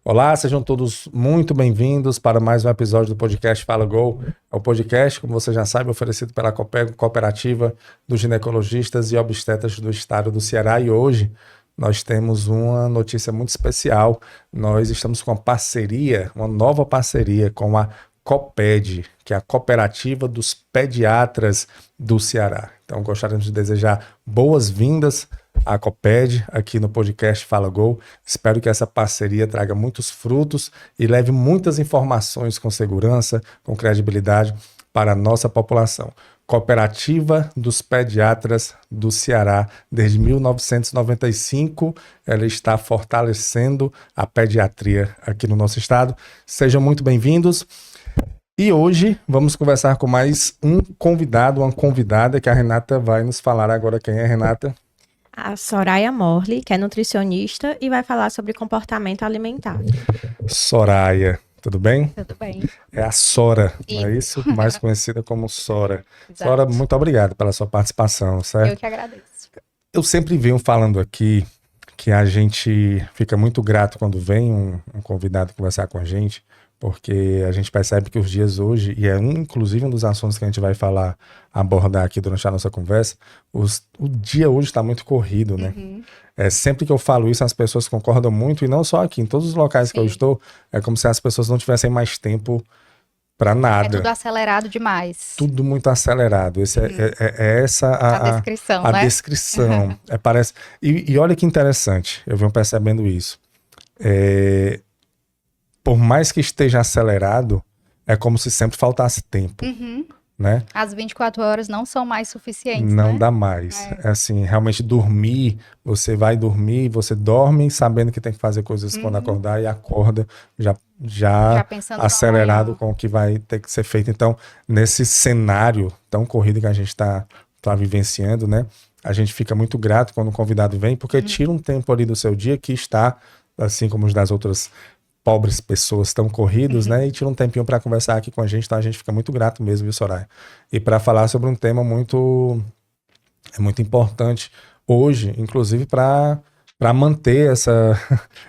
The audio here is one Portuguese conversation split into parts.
Olá, sejam todos muito bem-vindos para mais um episódio do podcast Fala Gol. É o podcast, como você já sabe, oferecido pela Copego, Cooperativa dos Ginecologistas e Obstetras do Estado do Ceará. E hoje nós temos uma notícia muito especial. Nós estamos com uma parceria, uma nova parceria com a COPED, que é a Cooperativa dos Pediatras do Ceará. Então, gostaríamos de desejar boas-vindas à COPED aqui no podcast Fala Gol. Espero que essa parceria traga muitos frutos e leve muitas informações com segurança, com credibilidade para a nossa população. Cooperativa dos Pediatras do Ceará, desde 1995, ela está fortalecendo a pediatria aqui no nosso estado. Sejam muito bem-vindos. E hoje vamos conversar com mais um convidado, uma convidada que a Renata vai nos falar agora. Quem é, Renata? A Soraya Morley, que é nutricionista e vai falar sobre comportamento alimentar. Soraya, tudo bem? Tudo bem. É a Sora, não é isso? Mais conhecida como Sora. Exato. Sora, muito obrigado pela sua participação, certo? Eu que agradeço. Eu sempre venho falando aqui que a gente fica muito grato quando vem um convidado conversar com a gente, porque a gente percebe que os dias hoje, e é inclusive um dos assuntos que a gente vai abordar aqui durante a nossa conversa, o dia hoje está muito corrido, né? Sempre que eu falo isso, as pessoas concordam muito, e não só aqui, em todos os locais que eu estou, é como se as pessoas não tivessem mais tempo para nada. É tudo acelerado demais. Tudo muito acelerado. É essa A descrição, a né? descrição. Parece... E olha que interessante, eu venho percebendo isso. Por mais que esteja acelerado, é como se sempre faltasse tempo, né? As 24 horas não são mais suficientes, Não né? dá mais. É assim, realmente dormir, você vai dormir, você dorme sabendo que tem que fazer coisas quando acordar e acorda já pensando no acelerado amanhã. com o que vai ter que ser feito. Então, nesse cenário tão corrido que a gente está vivenciando, né? A gente fica muito grato quando o convidado vem, porque tira um tempo ali do seu dia que está, assim como os das outras pobres pessoas tão corridos, né? E tira um tempinho para conversar aqui com a gente, então a gente fica muito grato mesmo, viu, Soraya? E para falar sobre um tema muito importante hoje, inclusive para manter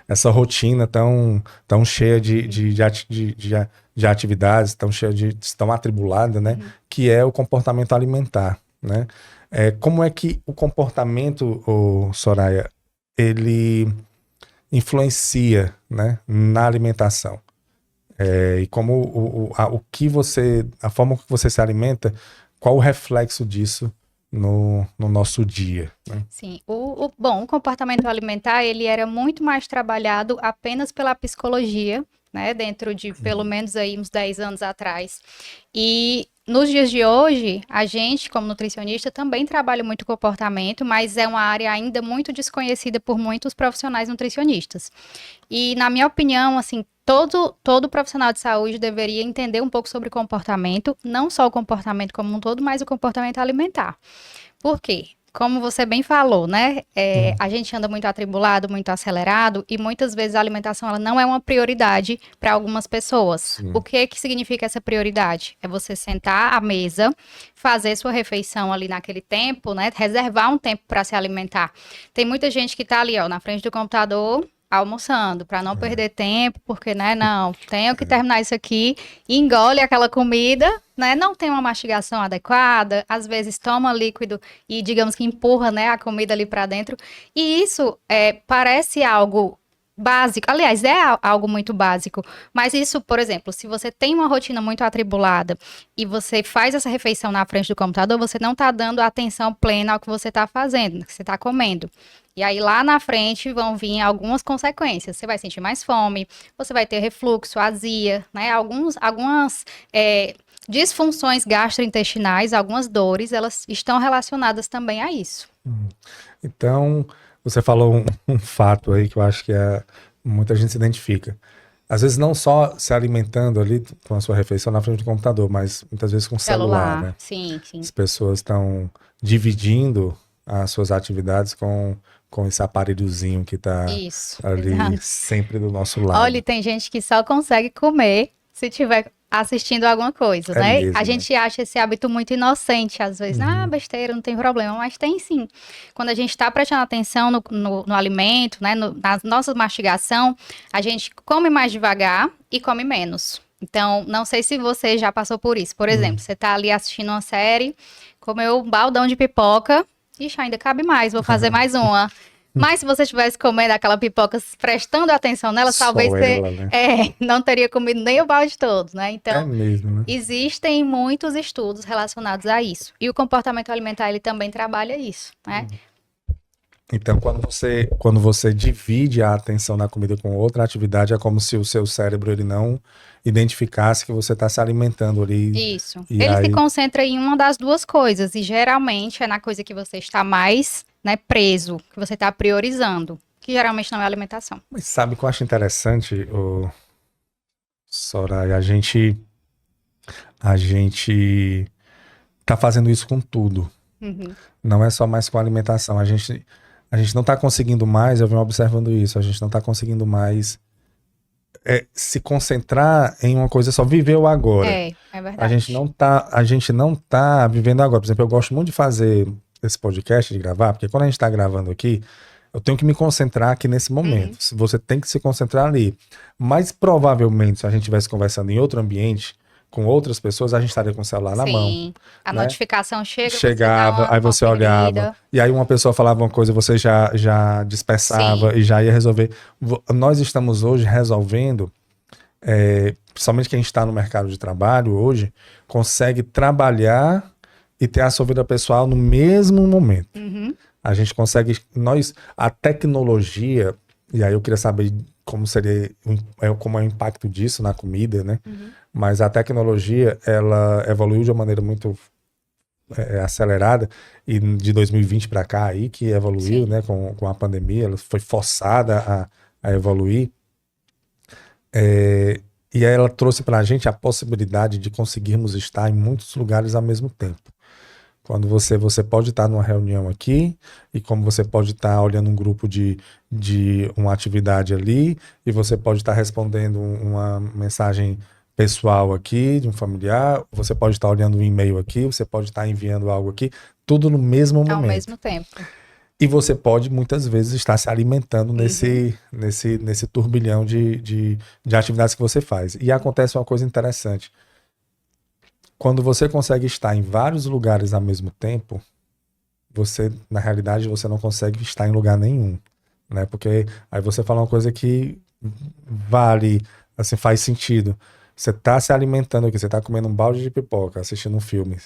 essa rotina tão cheia de atividades, tão atribulada, né? Que é o comportamento alimentar, né? Como é que o comportamento, Soraya, ele influencia, né, na alimentação? E como a forma que você se alimenta, qual o reflexo disso no nosso dia, né? Sim. Bom, o comportamento alimentar, ele era muito mais trabalhado apenas pela psicologia, né? Dentro de pelo menos aí uns 10 anos atrás. E nos dias de hoje, a gente, como nutricionista, também trabalha muito comportamento, mas é uma área ainda muito desconhecida por muitos profissionais nutricionistas. E, na minha opinião, assim, todo profissional de saúde deveria entender um pouco sobre comportamento, não só o comportamento como um todo, mas o comportamento alimentar. Por quê? Como você bem falou, né? A gente anda muito atribulado, muito acelerado, e muitas vezes a alimentação ela não é uma prioridade para algumas pessoas. O que significa essa prioridade? É você sentar à mesa, fazer sua refeição ali naquele tempo, né? Reservar um tempo para se alimentar. Tem muita gente que está ali, ó, na frente do computador, almoçando, para não perder tempo, porque, né, não, tenho que terminar isso aqui, engole aquela comida, né, não tem uma mastigação adequada, às vezes toma líquido e, digamos que empurra, né, a comida ali para dentro, e isso parece algo básico, aliás, é algo muito básico, mas isso, por exemplo, se você tem uma rotina muito atribulada e você faz essa refeição na frente do computador, você não está dando atenção plena ao que você está fazendo, que você está comendo. E aí lá na frente vão vir algumas consequências. Você vai sentir mais fome, você vai ter refluxo, azia, né? Algumas disfunções gastrointestinais, algumas dores, elas estão relacionadas também a isso. Então, você falou um fato aí que eu acho que muita gente se identifica. Às vezes não só se alimentando ali com a sua refeição na frente do computador, mas muitas vezes com o celular, né? Sim. As pessoas estão dividindo as suas atividades com esse aparelhozinho que está ali exato. sempre do nosso lado. Olha, tem gente que só consegue comer se tiver assistindo alguma coisa, É né? mesmo, A gente acha esse hábito muito inocente, às vezes. Ah, besteira, não tem problema. Mas tem sim. Quando a gente está prestando atenção no alimento, né? Na nossa mastigação, a gente come mais devagar e come menos. Então, não sei se você já passou por isso. Por exemplo, você tá ali assistindo uma série, comeu um baldão de pipoca. Ixi, ainda cabe mais, vou fazer mais uma. Mas se você estivesse comendo aquela pipoca, prestando atenção nela, Só talvez você ela, né? não teria comido nem o balde todo, né? É Então, mesmo, né? existem muitos estudos relacionados a isso. E o comportamento alimentar, ele também trabalha isso, né? Então, quando você divide a atenção na comida com outra atividade, é como se o seu cérebro ele não identificasse que você está se alimentando ali. Isso. E Ele se aí- concentra em uma das duas coisas, e geralmente é na coisa que você está mais, né, preso, que você está priorizando, que geralmente não é a alimentação. Mas sabe o que eu acho interessante, Soraya? A gente tá fazendo isso com tudo. Uhum. Não é só mais com a alimentação. A gente não está conseguindo mais, eu venho observando isso, a gente não está conseguindo mais se concentrar em uma coisa só, viver o agora. É verdade. A gente não tá vivendo agora. Por exemplo, eu gosto muito de fazer esse podcast, de gravar, porque quando a gente está gravando aqui, eu tenho que me concentrar aqui nesse momento. Se você tem que se concentrar ali. Mas provavelmente, se a gente estivesse conversando em outro ambiente, com outras pessoas, a gente estaria com o celular na mão. Sim, a né? notificação chegava, Chegava, aí você olhava, e aí uma pessoa falava uma coisa, você já dispersava e já ia resolver. Nós estamos hoje resolvendo, principalmente quem está no mercado de trabalho hoje, consegue trabalhar e ter a sua vida pessoal no mesmo momento. Uhum. A gente consegue, a tecnologia, e aí eu queria saber como como é o impacto disso na comida, né? Uhum. Mas a tecnologia, ela evoluiu de uma maneira muito acelerada, e de 2020 para cá aí que evoluiu, Sim. né, com a pandemia, ela foi forçada a evoluir, e aí ela trouxe para a gente a possibilidade de conseguirmos estar em muitos lugares ao mesmo tempo. Quando você pode estar numa reunião aqui, e como você pode estar olhando um grupo de uma atividade ali, e você pode estar respondendo uma mensagem pessoal aqui, de um familiar, você pode estar olhando um e-mail aqui, você pode estar enviando algo aqui, tudo no mesmo momento. Ao mesmo tempo. E você pode, muitas vezes, estar se alimentando nesse turbilhão de atividades que você faz. E acontece uma coisa interessante. Quando você consegue estar em vários lugares ao mesmo tempo, na realidade, você não consegue estar em lugar nenhum, né? Porque aí você fala uma coisa que vale, assim, faz sentido. Você está se alimentando aqui, você está comendo um balde de pipoca, assistindo um filme.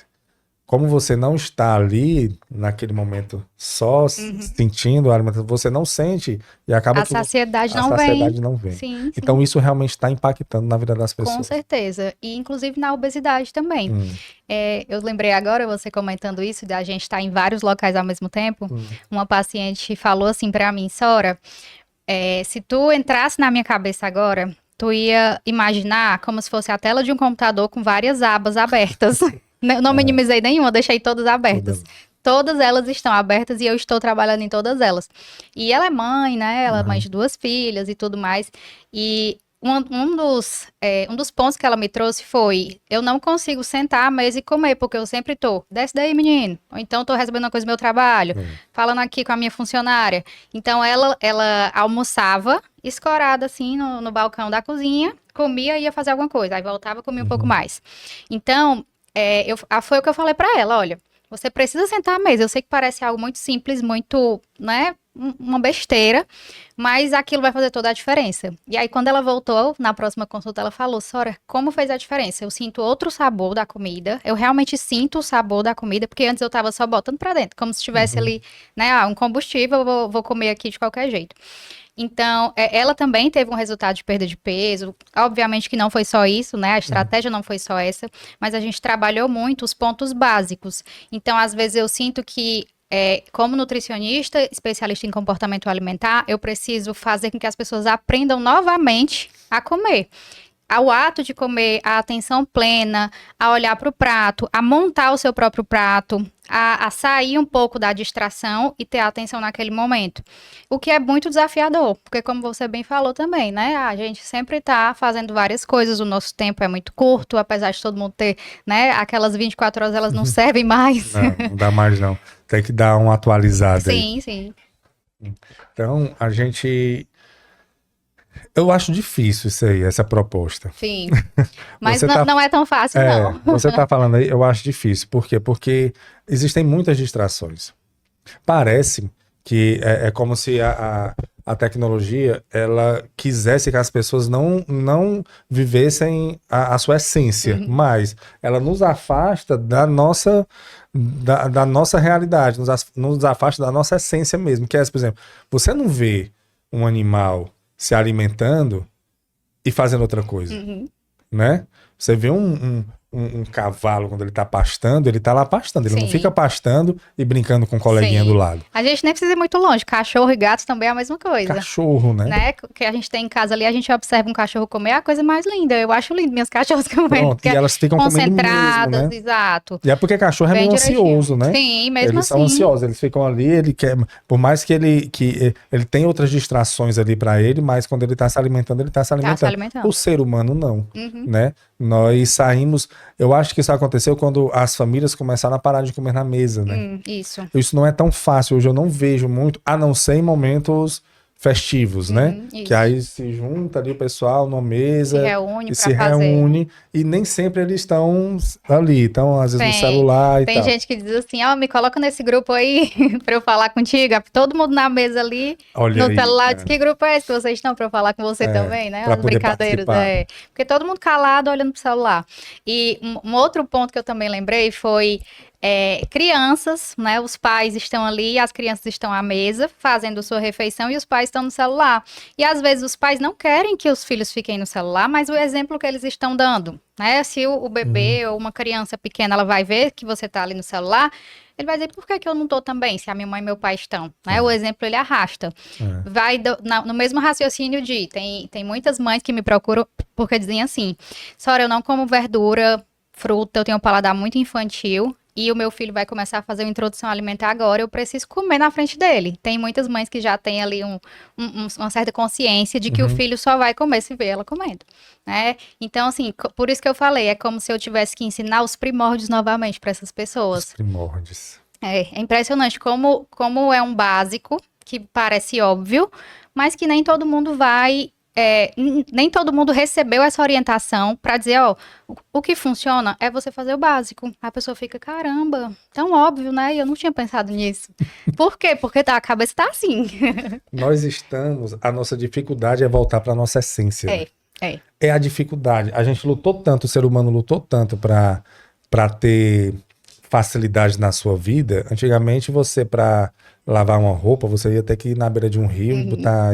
Como você não está ali, naquele momento, só sentindo a alimentação, você não sente e acaba A saciedade a não saciedade vem. não vem. Sim, Então isso realmente está impactando na vida das pessoas. com certeza. E inclusive na obesidade também. Eu lembrei agora, você comentando isso, da gente estar em vários locais ao mesmo tempo. Uma paciente falou assim pra mim, Sora, se tu entrasse na minha cabeça agora, tu ia imaginar como se fosse a tela de um computador com várias abas abertas. Eu não minimizei nenhuma, deixei todas abertas. Todas elas estão abertas e eu estou trabalhando em todas elas. E ela é mãe, né? Ela é mãe de 2 filhas e tudo mais. E um dos pontos que ela me trouxe foi: eu não consigo sentar à mesa e comer, porque eu sempre tô, desce daí, menino. Ou então tô recebendo uma coisa do meu trabalho, falando aqui com a minha funcionária. Então ela almoçava escorada assim no balcão da cozinha, comia e ia fazer alguma coisa. Aí voltava, comia um pouco mais. Então, foi o que eu falei pra ela: olha, você precisa sentar à mesa. Eu sei que parece algo muito simples, muito, né, uma besteira, mas aquilo vai fazer toda a diferença. E aí, quando ela voltou, na próxima consulta, ela falou: Sora, como fez a diferença? Eu sinto outro sabor da comida, eu realmente sinto o sabor da comida, porque antes eu tava só botando pra dentro, como se tivesse ali, né, um combustível, eu vou comer aqui de qualquer jeito. Então, ela também teve um resultado de perda de peso. Obviamente que não foi só isso, né? A estratégia não foi só essa, mas a gente trabalhou muito os pontos básicos. Então, às vezes eu sinto que, como nutricionista, especialista em comportamento alimentar, eu preciso fazer com que as pessoas aprendam novamente a comer. ao ato de comer, a atenção plena, a olhar para o prato, a montar o seu próprio prato, a sair um pouco da distração e ter a atenção naquele momento. O que é muito desafiador, porque como você bem falou também, né? A gente sempre está fazendo várias coisas, o nosso tempo é muito curto, apesar de todo mundo ter, né? Aquelas 24 horas, elas não servem mais. Não dá mais não. Tem que dar uma atualizada aí. Sim, sim. Então, eu acho difícil isso aí, essa proposta. Sim. Mas Você não é tão fácil, não. Você tá falando aí, eu acho difícil. Por quê? Porque existem muitas distrações. Parece que é como se a tecnologia, ela quisesse que as pessoas não vivessem a sua essência, mas ela nos afasta da nossa realidade, nos afasta da nossa essência mesmo. Que é, por exemplo, você não vê um animal se alimentando e fazendo outra coisa, né? Você vê um cavalo, quando ele tá pastando, ele tá lá pastando. Ele não Sim. fica pastando e brincando com o coleguinha Sim. do lado. A gente nem precisa ir muito longe. Cachorro e gatos também é a mesma coisa. Cachorro, né? Que a gente tem em casa ali, a gente observa um cachorro comer, é a coisa mais linda. Eu acho lindo minhas cachorras comendo. Pronto, porque e elas ficam comendo mesmo, concentradas, né? exato. E é porque cachorro é Bem meio direitinho. ansioso, né? Sim, mesmo Eles assim. são ansiosos, eles ficam ali, ele quer, por mais que ele tem outras distrações ali pra ele, mas quando ele tá se alimentando, ele tá se alimentando. Tá se alimentando. O ser humano não, Uhum. né? Nós saímos, eu acho que isso aconteceu quando as famílias começaram a parar de comer na mesa, né? Isso. Isso não é tão fácil, hoje eu não vejo muito, a não ser em momentos festivos, né? Isso. Que aí se junta ali o pessoal numa mesa Se reúne e pra se fazer. reúne e nem sempre eles estão ali, estão às vezes no Tem. celular e Tem tal. gente que diz assim, ó, me coloca nesse grupo aí pra eu falar contigo. Todo mundo na mesa ali, Olha no aí, celular, é. diz que grupo é esse que vocês estão pra eu falar com você também, né? pra As poder brincadeiras, participar. Porque todo mundo calado olhando pro celular. E um outro ponto que eu também lembrei foi crianças, né? Os pais estão ali, as crianças estão à mesa fazendo sua refeição e os pais estão no celular. E às vezes os pais não querem que os filhos fiquem no celular, mas o exemplo que eles estão dando, né? Se o bebê ou uma criança pequena, ela vai ver que você tá ali no celular, ele vai dizer, por que eu não tô também, se a minha mãe e meu pai estão? Né? O exemplo, ele arrasta. Vai no mesmo raciocínio tem muitas mães que me procuram porque dizem assim, Sora, eu não como verdura, fruta, eu tenho um paladar muito infantil, e o meu filho vai começar a fazer uma introdução alimentar agora, eu preciso comer na frente dele. Tem muitas mães que já têm ali uma certa consciência de que o filho só vai comer se vê ela comendo, né? Então, assim, por isso que eu falei, é como se eu tivesse que ensinar os primórdios novamente para essas pessoas. Os primórdios. É impressionante como é um básico, que parece óbvio, mas que nem todo mundo vai... nem todo mundo recebeu essa orientação para dizer, ó, o que funciona é você fazer o básico. A pessoa fica, caramba, tão óbvio, né? E eu não tinha pensado nisso. Por quê? Porque a cabeça tá assim. A nossa dificuldade é voltar para nossa essência. É a dificuldade. A gente lutou tanto, o ser humano lutou tanto para ter facilidade na sua vida. Antigamente você, para lavar uma roupa, você ia ter que ir na beira de um rio,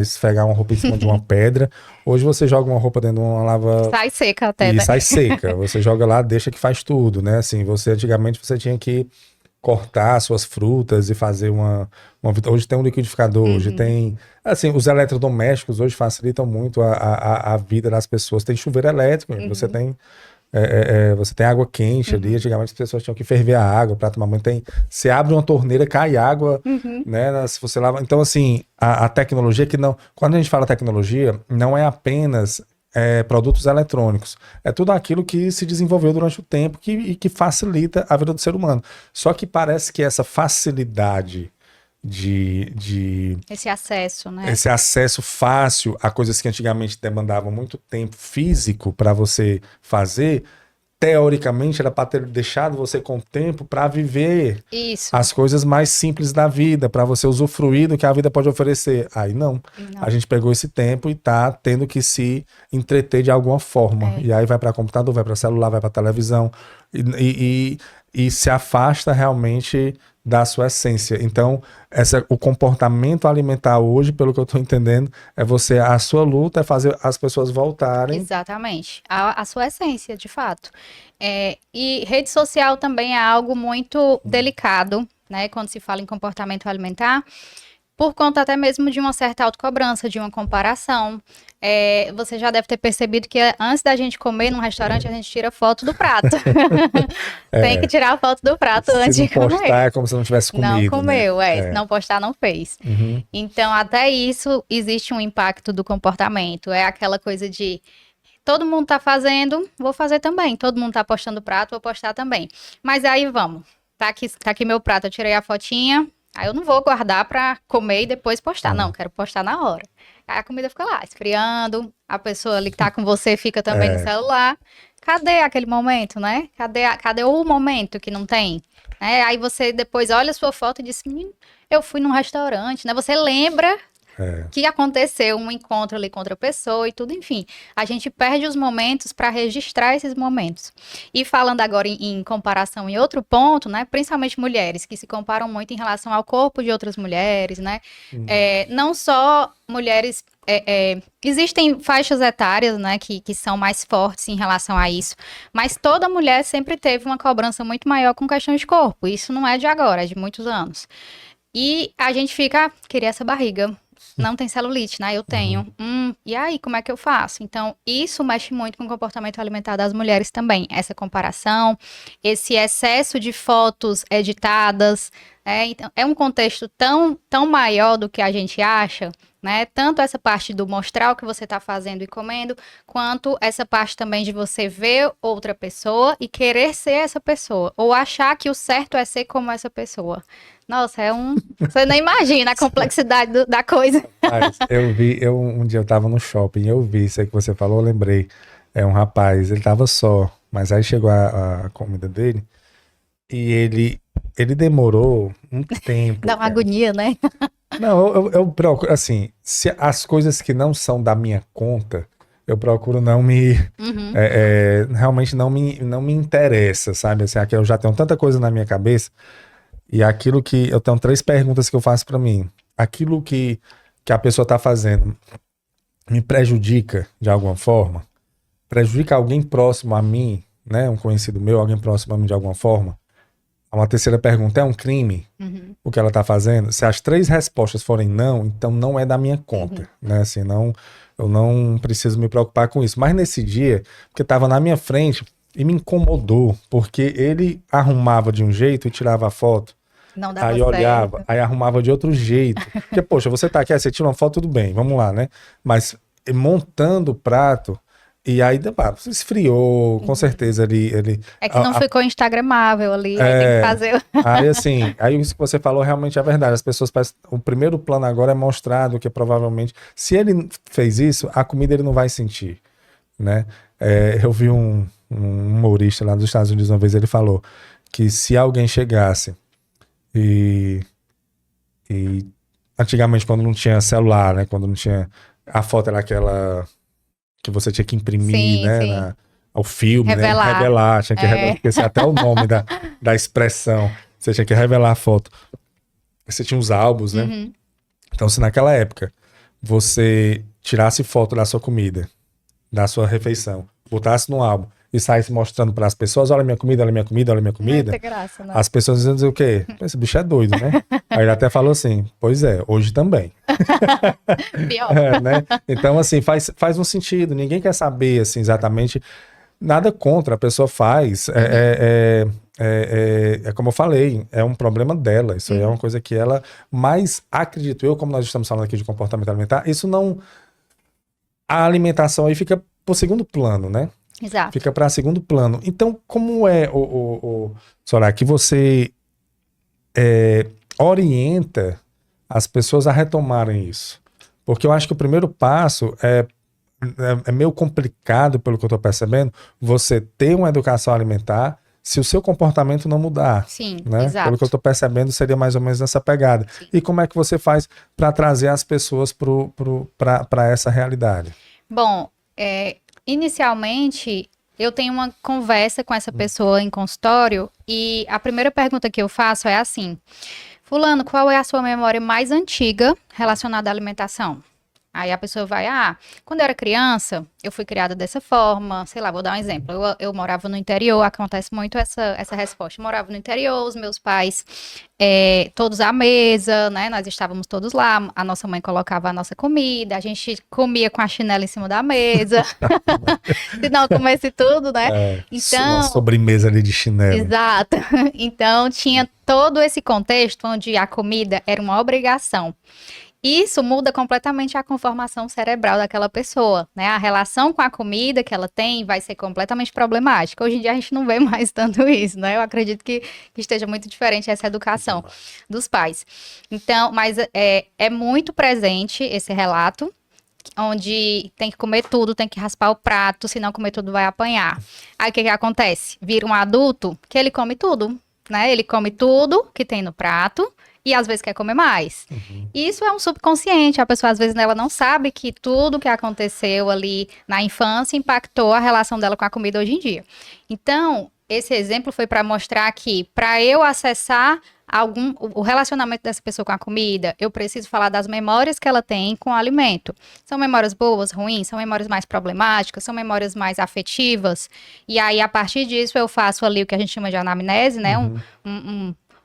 esfregar uma roupa em cima de uma pedra. Hoje você joga uma roupa dentro de uma lava... Sai seca até, e né? sai seca. Você joga lá, deixa que faz tudo, né? Assim, antigamente você tinha que cortar suas frutas e fazer uma... Hoje tem um liquidificador, hoje tem... Assim, os eletrodomésticos hoje facilitam muito a vida das pessoas. Tem chuveiro elétrico, você tem... você tem água quente ali, antigamente as pessoas tinham que ferver a água para tomar banho. Você abre uma torneira, cai água, né? Se você lava. Então, assim, a tecnologia que não. Quando a gente fala tecnologia, não é apenas produtos eletrônicos. É tudo aquilo que se desenvolveu durante o tempo e que facilita a vida do ser humano. Só que parece que essa facilidade esse acesso, né? Esse acesso fácil a coisas que antigamente demandavam muito tempo físico para você fazer, teoricamente era para ter deixado você com tempo para viver as coisas mais simples da vida, para você usufruir do que a vida pode oferecer. Aí não. A gente pegou esse tempo e tá tendo que se entreter de alguma forma. E aí vai para computador, vai para celular, vai para televisão e se afasta realmente da sua essência. Então, o comportamento alimentar hoje, pelo que eu estou entendendo, a sua luta é fazer as pessoas voltarem. Exatamente. A sua essência, de fato. E rede social também é algo muito delicado, né? Quando se fala em comportamento alimentar, por conta até mesmo de uma certa autocobrança, de uma comparação. Você já deve ter percebido que antes da gente comer num restaurante, a gente tira foto do prato. Tem que tirar a foto do prato antes de comer. Se não postar, é como se não tivesse comido. Não comeu, né? Se não postar, não fez. Uhum. Então, até isso, existe um impacto do comportamento. É aquela coisa de todo mundo tá fazendo, vou fazer também. Todo mundo tá postando prato, vou postar também. Mas aí, vamos. Tá aqui meu prato, eu tirei a fotinha. Aí eu não vou guardar pra comer e depois postar. Não, quero postar na hora. Aí a comida fica lá, esfriando. A pessoa ali que tá com você fica também no celular. Cadê aquele momento, né? Cadê o momento que não tem? Aí você depois olha a sua foto e diz, eu fui num restaurante, né? Você lembra que aconteceu um encontro ali com outra pessoa e tudo, enfim. A gente perde os momentos para registrar esses momentos. E falando agora em comparação em outro ponto, né? Principalmente mulheres que se comparam muito em relação ao corpo de outras mulheres, né? Não só mulheres... existem faixas etárias, né, que são mais fortes em relação a isso, mas toda mulher sempre teve uma cobrança muito maior com questão de corpo. Isso não é de agora, é de muitos anos. E a gente fica, queria essa barriga. Não tem celulite, né? Eu tenho. E aí, como é que eu faço? Então, isso mexe muito com o comportamento alimentar das mulheres também. Essa comparação, esse excesso de fotos editadas, então, é um contexto tão maior do que a gente acha, né? Tanto essa parte do mostrar o que você está fazendo e comendo, quanto essa parte também de você ver outra pessoa e querer ser essa pessoa, ou achar que o certo é ser como essa pessoa. Nossa, você não imagina a complexidade da coisa. Mas um dia eu tava no shopping, eu vi isso aí que você falou, eu lembrei. É um rapaz, ele tava só, mas aí chegou a comida dele e ele demorou um tempo. Dá uma agonia, né? Não, eu procuro, assim, se as coisas que não são da minha conta, eu procuro não me, realmente não me interessa, sabe? Assim, eu já tenho tanta coisa na minha cabeça. E aquilo que... Eu tenho 3 perguntas que eu faço pra mim. Aquilo que a pessoa tá fazendo me prejudica de alguma forma? Prejudica alguém próximo a mim, né? Um conhecido meu, alguém próximo a mim de alguma forma? Uma terceira pergunta, é um crime o que ela tá fazendo? Se as 3 respostas forem não, então não é da minha conta, né? Assim, eu não preciso me preocupar com isso. Mas nesse dia, porque tava na minha frente e me incomodou, porque ele arrumava de um jeito e tirava a foto. Não dava aí certo. Olhava, aí arrumava de outro jeito. Porque, poxa, você tá aqui, aí você tira uma foto, tudo bem, vamos lá, né? Mas montando o prato, e aí esfriou, com certeza ele... É que não ficou instagramável ali, aí tem que fazer... Aí assim, aí isso que você falou realmente é verdade. As pessoas parecem... O primeiro plano agora é mostrado que provavelmente, se ele fez isso, a comida ele não vai sentir, né? Eu vi um humorista lá dos Estados Unidos uma vez, ele falou que se alguém chegasse e antigamente, quando não tinha celular, né? Quando não tinha... A foto era aquela que você tinha que imprimir, sim, né? sim. O filme, revelar. Né? Revelar, tinha que revelar, porque esse é até o nome da expressão. Você tinha que revelar a foto. Você tinha os álbuns, né? Então, se naquela época você tirasse foto da sua comida, da sua refeição, botasse no álbum e saísse mostrando para as pessoas, olha minha comida, olha minha comida, olha minha comida, graça, né? as pessoas iam dizer o quê? Esse bicho é doido, né? Aí ele até falou assim, pois é, hoje também. Pior. Né? Então, assim, faz um sentido. Ninguém quer saber, assim, exatamente. Nada contra, a pessoa faz. É como eu falei, é um problema dela. Isso aí é uma coisa que ela... Mas acredito eu, como nós estamos falando aqui de comportamento alimentar, isso não... A alimentação aí fica por segundo plano, né? Exato. Fica para segundo plano. Então, como é, Soraya, que você orienta as pessoas a retomarem isso? Porque eu acho que o primeiro passo é meio complicado, pelo que eu estou percebendo, você ter uma educação alimentar se o seu comportamento não mudar. Sim, né? exato. Pelo que eu estou percebendo, seria mais ou menos nessa pegada. Sim. E como é que você faz para trazer as pessoas para essa realidade? Bom, inicialmente, eu tenho uma conversa com essa pessoa em consultório e a primeira pergunta que eu faço é assim: Fulano, qual é a sua memória mais antiga relacionada à alimentação? Aí a pessoa vai, quando eu era criança, eu fui criada dessa forma, sei lá, vou dar um exemplo. Eu morava no interior, acontece muito essa resposta. Eu morava no interior, os meus pais, todos à mesa, né? Nós estávamos todos lá, a nossa mãe colocava a nossa comida, a gente comia com a chinela em cima da mesa, se não comesse tudo, né? Uma sobremesa ali de chinelo. Exato. Então, tinha todo esse contexto onde a comida era uma obrigação. Isso muda completamente a conformação cerebral daquela pessoa, né? A relação com a comida que ela tem vai ser completamente problemática. Hoje em dia a gente não vê mais tanto isso, né? Eu acredito que esteja muito diferente essa educação dos pais. Então, mas é muito presente esse relato, onde tem que comer tudo, tem que raspar o prato, se não comer tudo vai apanhar. Aí o que acontece? Vira um adulto que ele come tudo, né? Ele come tudo que tem no prato, e às vezes quer comer mais. Isso é um subconsciente, a pessoa às vezes ela não sabe que tudo que aconteceu ali na infância impactou a relação dela com a comida hoje em dia. Então, esse exemplo foi para mostrar que para eu acessar o relacionamento dessa pessoa com a comida, eu preciso falar das memórias que ela tem com o alimento. São memórias boas, ruins, são memórias mais problemáticas, são memórias mais afetivas. E aí, a partir disso, eu faço ali o que a gente chama de anamnese, né?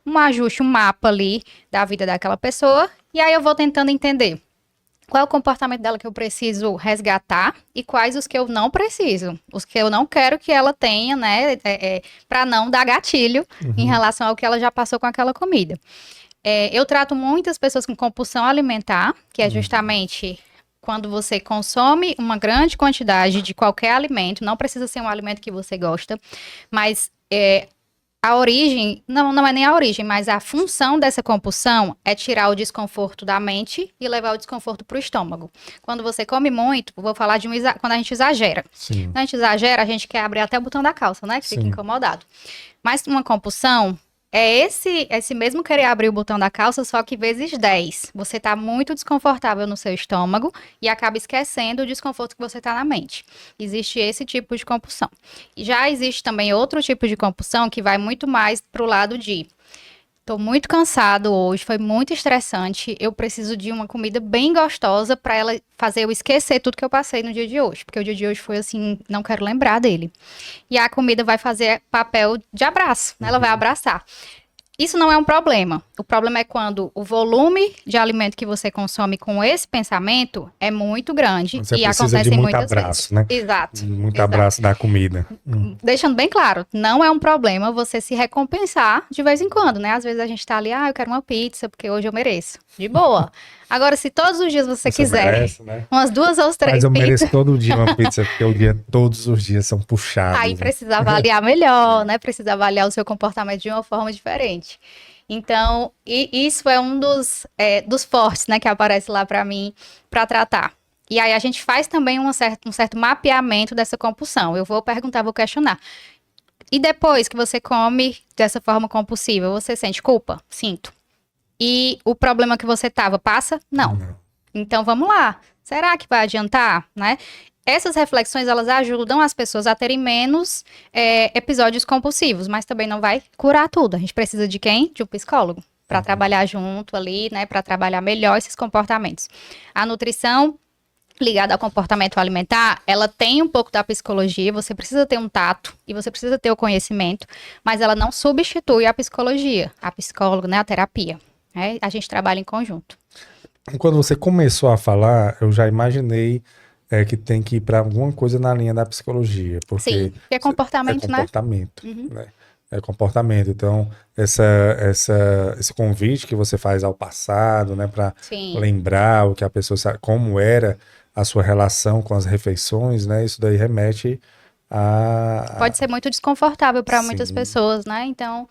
Um ajuste, um mapa ali da vida daquela pessoa, e aí eu vou tentando entender qual é o comportamento dela que eu preciso resgatar e quais os que eu não preciso, os que eu não quero que ela tenha, né, para não dar gatilho em relação ao que ela já passou com aquela comida. Eu trato muitas pessoas com compulsão alimentar, que é justamente quando você consome uma grande quantidade de qualquer alimento, não precisa ser um alimento que você gosta, mas a origem, não é nem a origem, mas a função dessa compulsão é tirar o desconforto da mente e levar o desconforto para o estômago. Quando você come muito, vou falar de quando a gente exagera. Sim. Quando a gente exagera, a gente quer abrir até o botão da calça, né? Que fica incomodado. Mas uma compulsão é esse mesmo querer abrir o botão da calça, só que vezes 10. Você tá muito desconfortável no seu estômago e acaba esquecendo o desconforto que você tá na mente. Existe esse tipo de compulsão. E já existe também outro tipo de compulsão que vai muito mais pro lado de: tô muito cansado hoje, foi muito estressante, eu preciso de uma comida bem gostosa para ela fazer eu esquecer tudo que eu passei no dia de hoje, porque o dia de hoje foi assim, não quero lembrar dele. E a comida vai fazer papel de abraço, né? Ela vai abraçar. Isso não é um problema. O problema é quando o volume de alimento que você consome com esse pensamento é muito grande. Você e precisa acontece de muito muitas abraço, vezes. né? Exato. Muito abraço da comida. Deixando bem claro, não é um problema você se recompensar de vez em quando, né? Às vezes a gente tá ali, eu quero uma pizza porque hoje eu mereço. De boa. Agora, se todos os dias você quiser, merece, né? umas 2 ou 3 Mas eu pizzas, mereço todo dia uma pizza, porque todos os dias são puxados. aí né? precisa avaliar melhor, né? Precisa avaliar o seu comportamento de uma forma diferente. Então, isso é um dos fortes, né, que aparece lá para mim, para tratar. E aí a gente faz também um certo mapeamento dessa compulsão. Eu vou perguntar, vou questionar. E depois que você come dessa forma compulsiva, você sente culpa? Sinto. E o problema que você tava passa? Não. Então, vamos lá. Será que vai adiantar, né? Essas reflexões, elas ajudam as pessoas a terem menos episódios compulsivos, mas também não vai curar tudo. A gente precisa de quem? De um psicólogo, para trabalhar junto ali, né? Para trabalhar melhor esses comportamentos. A nutrição ligada ao comportamento alimentar, ela tem um pouco da psicologia, você precisa ter um tato e você precisa ter o conhecimento, mas ela não substitui a psicologia, a psicóloga, né? A terapia. Né? A gente trabalha em conjunto. Quando você começou a falar, eu já imaginei que tem que ir para alguma coisa na linha da psicologia. Porque sim, que é comportamento, né? Uhum. Né? É comportamento. Então, esse convite que você faz ao passado, né? Para lembrar o que a pessoa sabe, como era a sua relação com as refeições, né? Isso daí remete a... Pode ser muito desconfortável para muitas pessoas, né? Então,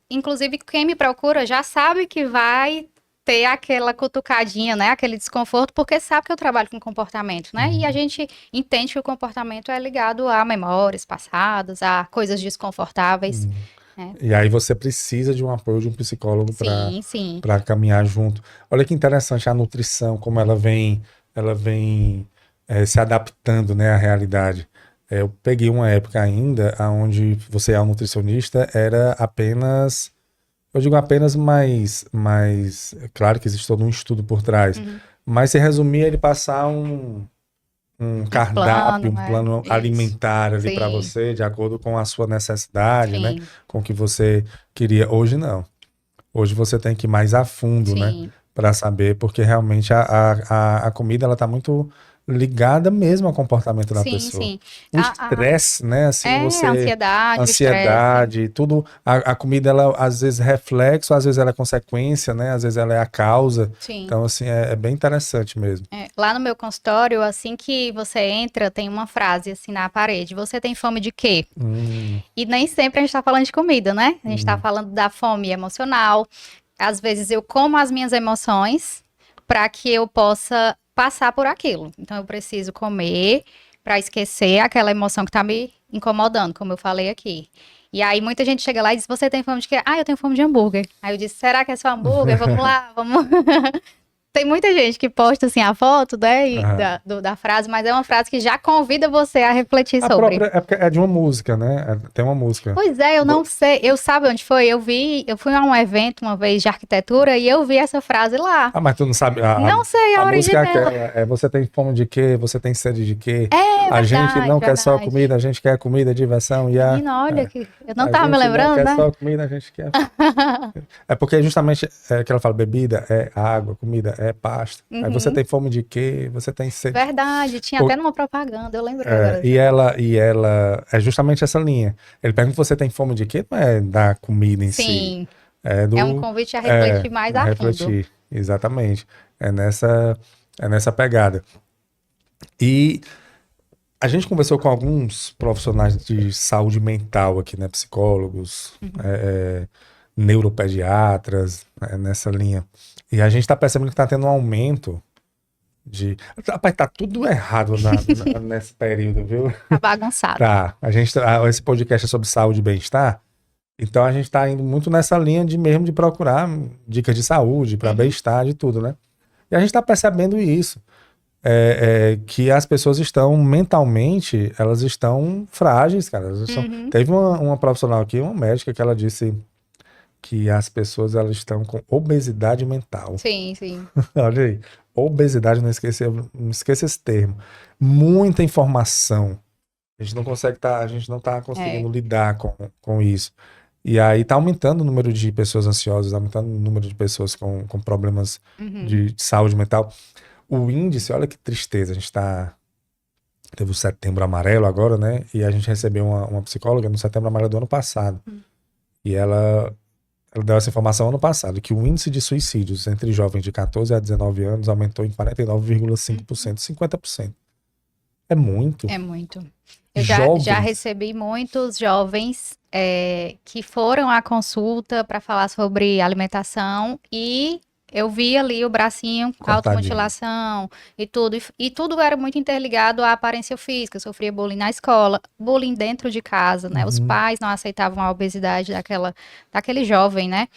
inclusive, quem me procura já sabe que vai ter aquela cutucadinha, né? Aquele desconforto, porque sabe que eu trabalho com comportamento, né? E a gente entende que o comportamento é ligado a memórias passadas, a coisas desconfortáveis. E aí você precisa de um apoio de um psicólogo para caminhar junto. Olha que interessante a nutrição, como ela vem se adaptando, né, à realidade. Eu peguei uma época ainda onde você é um nutricionista, era apenas... Eu digo apenas, mas claro que existe todo um estudo por trás. Mas se resumir, ele passar um cardápio, um plano Isso. alimentar ali Sim. para você, de acordo com a sua necessidade, né? Sim. Com o que você queria. Hoje não. Hoje você tem que ir mais a fundo, né? Sim. Para saber, porque realmente a comida ela tá muito ligada mesmo ao comportamento da Sim, pessoa. sim. O estresse, né? Assim, você... Ansiedade, o estresse. Ansiedade, tudo. A comida, ela às vezes é reflexo, às vezes ela é consequência, né? Às vezes ela é a causa. Sim. Então, assim, é bem interessante mesmo. Lá no meu consultório, assim que você entra, tem uma frase assim na parede. Você tem fome de quê? E nem sempre a gente tá falando de comida, né? A gente tá falando da fome emocional. Às vezes eu como as minhas emoções para que eu possa passar por aquilo. Então eu preciso comer para esquecer aquela emoção que tá me incomodando, como eu falei aqui. E aí muita gente chega lá e diz: você tem fome de quê? Ah, eu tenho fome de hambúrguer. Aí eu disse: será que é só hambúrguer? Vamos lá, vamos. Tem muita gente que posta assim a foto, né, da frase, mas é uma frase que já convida você a refletir sobre. Porque é de uma música, né? Tem uma música. Pois é, eu não sei. Eu sabe onde foi? Eu fui a um evento uma vez de arquitetura e eu vi essa frase lá. Ah, mas tu não sabe. Não sei a origem música dela. é você tem fome de quê? Você tem sede de quê? A Verdade, gente não quer só verdade. comida, a gente quer comida, diversão e a. Menina, olha que eu não A tava me gente lembrando, não quer né? só comida, a gente quer. É porque justamente que ela fala: bebida é água, comida é pasta. Aí você tem fome de quê? Você tem sede. Verdade, tinha até numa propaganda, eu lembrei agora. E ela é justamente essa linha. Ele pergunta: você tem fome de quê? Não é da comida em si. Sim, É é um convite a refletir mais a fundo. refletir, exatamente. É nessa pegada. E a gente conversou com alguns profissionais de saúde mental aqui, né? Psicólogos, neuropediatras, nessa linha. E a gente está percebendo que está tendo um aumento de... Rapaz, tá tudo errado nesse período, viu? Tá bagunçado. Tá. Esse podcast é sobre saúde e bem-estar. Então a gente está indo muito nessa linha de procurar dicas de saúde, para bem-estar, de tudo, né? E a gente está percebendo isso. Que as pessoas estão mentalmente, elas estão frágeis, cara. Teve uma profissional aqui, uma médica, que ela disse que as pessoas elas estão com obesidade mental. Sim, sim. Olha aí, obesidade, não esqueça esse termo. Muita informação. A gente não está conseguindo lidar com isso. E aí está aumentando o número de pessoas ansiosas, aumentando o número de pessoas com problemas de saúde mental. O índice, olha que tristeza, teve o Setembro Amarelo agora, né? E a gente recebeu uma psicóloga no Setembro Amarelo do ano passado. E ela deu essa informação ano passado, que o índice de suicídios entre jovens de 14 a 19 anos aumentou em 49,5%, 50%. É muito. É muito. Eu já recebi muitos jovens que foram à consulta para falar sobre alimentação e eu vi ali o bracinho, automutilação e tudo. E tudo era muito interligado à aparência física. Eu sofria bullying na escola, bullying dentro de casa, né? Os pais não aceitavam a obesidade daquele jovem, né?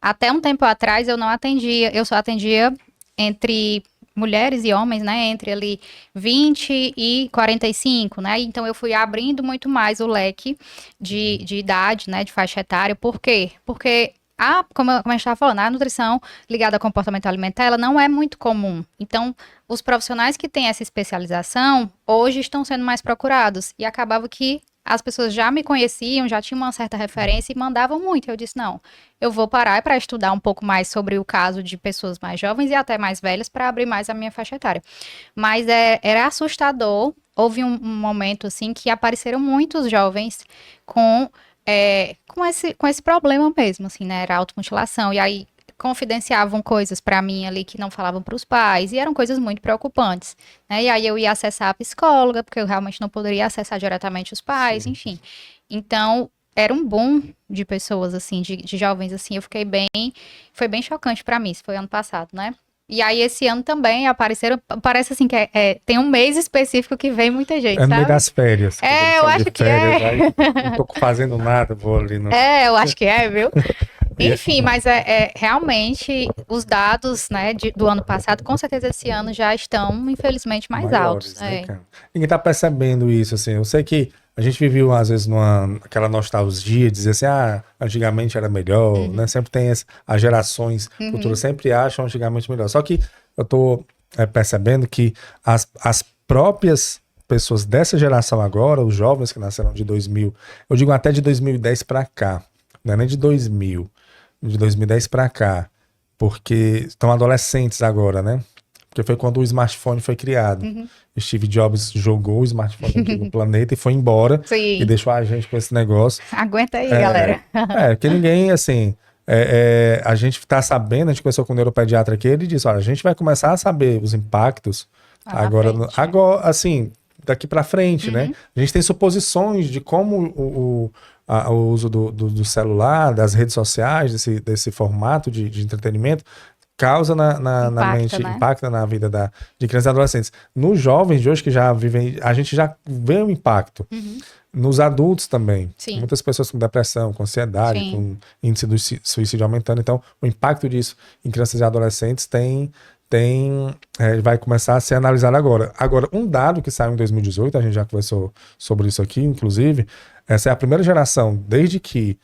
Até um tempo atrás eu não atendia, eu só atendia entre mulheres e homens, né, entre ali 20 e 45, né, então eu fui abrindo muito mais o leque de idade, né, de faixa etária. Por quê? Porque como a gente estava falando, a nutrição ligada ao comportamento alimentar, ela não é muito comum. Então, os profissionais que têm essa especialização, hoje estão sendo mais procurados, e acabava que as pessoas já me conheciam, já tinham uma certa referência e mandavam muito. Eu disse: não, eu vou parar para estudar um pouco mais sobre o caso de pessoas mais jovens e até mais velhas para abrir mais a minha faixa etária. Mas era assustador. Houve um momento assim que apareceram muitos jovens com esse problema mesmo, assim, né? Era automutilação. E aí confidenciavam coisas para mim ali que não falavam para os pais, e eram coisas muito preocupantes, né? E aí eu ia acessar a psicóloga, porque eu realmente não poderia acessar diretamente os pais, enfim. Então, era um boom de pessoas, assim, de jovens, assim, foi bem chocante para mim, isso foi ano passado, né? E aí, esse ano também apareceram, parece assim que tem um mês específico que vem muita gente, no sabe? meio das férias. Eu acho que aí, não tô fazendo nada, vou ali no... eu acho que viu? Enfim, mas realmente os dados, né, do ano passado, com certeza esse ano já estão, infelizmente, mais altos. Né, cara? Ninguém tá percebendo isso, assim. Eu sei que a gente viveu, às vezes, aquela nostalgia, dizer assim, antigamente era melhor, né? Sempre tem as gerações futuras, sempre acham antigamente melhor. Só que eu tô percebendo que as próprias pessoas dessa geração agora, os jovens que nasceram de 2000, eu digo até de 2010 para cá, não é nem de 2000, de 2010 para cá, porque estão adolescentes agora, né? Porque foi quando o smartphone foi criado. Steve Jobs jogou o smartphone aqui no planeta e foi embora. Sim. E deixou a gente com esse negócio. Aguenta aí, galera. Porque ninguém, assim... a gente tá sabendo, a gente conversou com o neuropediatra aqui, ele disse, olha, a gente vai começar a saber os impactos agora, assim, daqui para frente, né? A gente tem suposições de como o uso do celular, das redes sociais, desse formato de entretenimento, causa na mente, né? impacta na vida de crianças e adolescentes. Nos jovens de hoje que já vivem, a gente já vê o impacto. Nos adultos também. Sim. Muitas pessoas com depressão, com ansiedade, com índice do suicídio aumentando. Então, o impacto disso em crianças e adolescentes vai começar a ser analisado agora. Agora, um dado que saiu em 2018, a gente já conversou sobre isso aqui, inclusive, essa é a primeira geração, desde que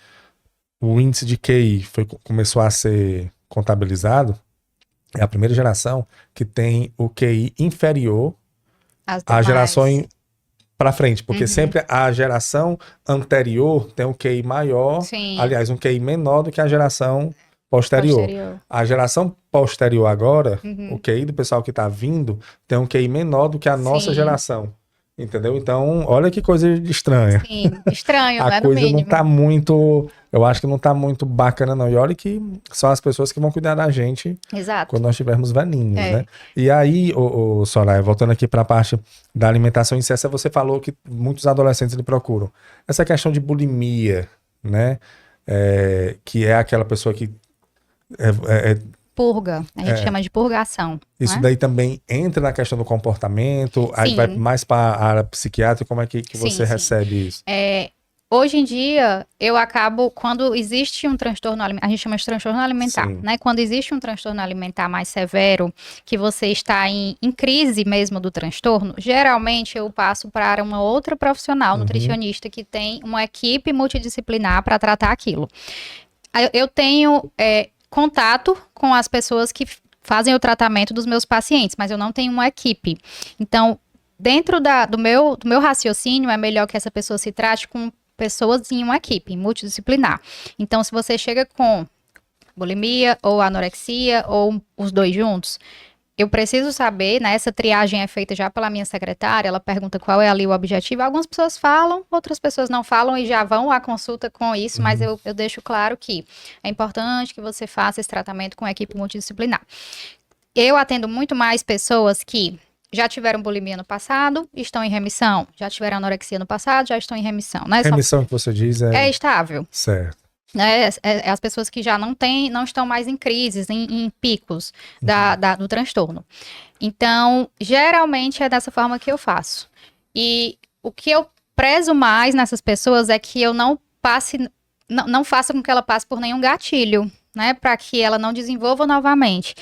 o índice de QI começou a ser contabilizado, é a primeira geração que tem o QI inferior às gerações para frente, porque sempre a geração anterior tem um QI maior, aliás, um QI menor do que a geração posterior. A geração posterior agora, o QI do pessoal que está vindo, tem um QI menor do que a nossa geração. Entendeu? Então, olha que coisa estranha. Sim, estranho, né? A coisa não tá muito... Eu acho que não tá muito bacana, não. E olha que são as pessoas que vão cuidar da gente quando nós tivermos velhinhos, né? E aí, Soraya, voltando aqui para a parte da alimentação em si, você falou que muitos adolescentes lhe procuram. Essa questão de bulimia, né? Que é aquela pessoa que... purga, a gente chama de purgação. Isso daí também entra na questão do comportamento, aí vai mais para a área psiquiátrica, como é que você recebe isso? Hoje em dia, eu acabo, quando existe um transtorno alimentar, a gente chama de transtorno alimentar, né? Quando existe um transtorno alimentar mais severo, que você está em crise mesmo do transtorno, geralmente eu passo para uma outra profissional, nutricionista, que tem uma equipe multidisciplinar para tratar aquilo. Eu tenho... contato com as pessoas que fazem o tratamento dos meus pacientes, mas eu não tenho uma equipe. Então, dentro do meu raciocínio, é melhor que essa pessoa se trate com pessoas em uma equipe multidisciplinar. Então, se você chega com bulimia ou anorexia ou os dois juntos, eu preciso saber, né, essa triagem é feita já pela minha secretária, ela pergunta qual é ali o objetivo, algumas pessoas falam, outras pessoas não falam e já vão à consulta com isso, mas eu deixo claro que é importante que você faça esse tratamento com a equipe multidisciplinar. Eu atendo muito mais pessoas que já tiveram bulimia no passado, estão em remissão, já tiveram anorexia no passado, já estão em remissão. Né? Remissão que você diz é estável. Certo. As pessoas que já não estão mais em crises, em picos do transtorno. Então, geralmente é dessa forma que eu faço. E o que eu prezo mais nessas pessoas é que eu não faça com que ela passe por nenhum gatilho, né? Para que ela não desenvolva novamente.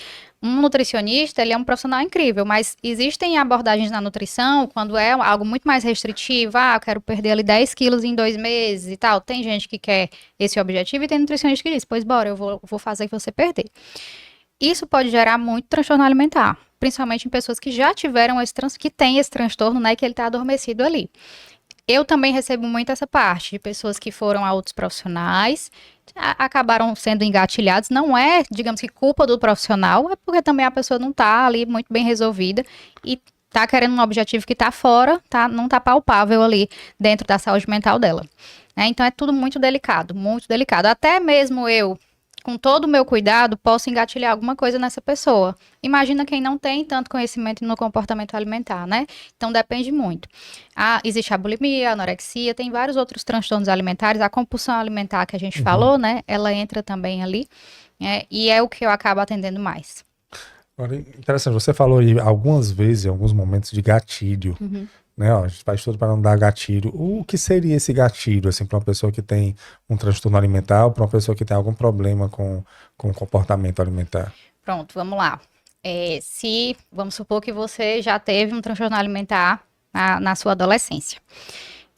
Um nutricionista, ele é um profissional incrível, mas existem abordagens na nutrição, quando é algo muito mais restritivo, eu quero perder ali 10 quilos em 2 meses e tal. Tem gente que quer esse objetivo e tem nutricionista que diz, pois bora, eu vou fazer você perder. Isso pode gerar muito transtorno alimentar, principalmente em pessoas que já tiveram que têm esse transtorno, né, que ele está adormecido ali. Eu também recebo muito essa parte de pessoas que foram a outros profissionais, acabaram sendo engatilhados. Não é, digamos que, culpa do profissional, é porque também a pessoa não está ali muito bem resolvida e está querendo um objetivo que está fora, não está palpável ali dentro da saúde mental dela. Então é tudo muito delicado, muito delicado. Até mesmo eu, com todo o meu cuidado, posso engatilhar alguma coisa nessa pessoa. Imagina quem não tem tanto conhecimento no comportamento alimentar, né? Então, depende muito. Existe a bulimia, a anorexia, tem vários outros transtornos alimentares. A compulsão alimentar que a gente falou, né? Ela entra também ali. E é o que eu acabo atendendo mais. Agora, interessante, você falou aí algumas vezes, em alguns momentos, de gatilho. Né, a gente faz tudo para não dar gatilho. O que seria esse gatilho, assim, para uma pessoa que tem um transtorno alimentar ou para uma pessoa que tem algum problema com o comportamento alimentar? Pronto, vamos lá. Vamos supor que você já teve um transtorno alimentar na sua adolescência.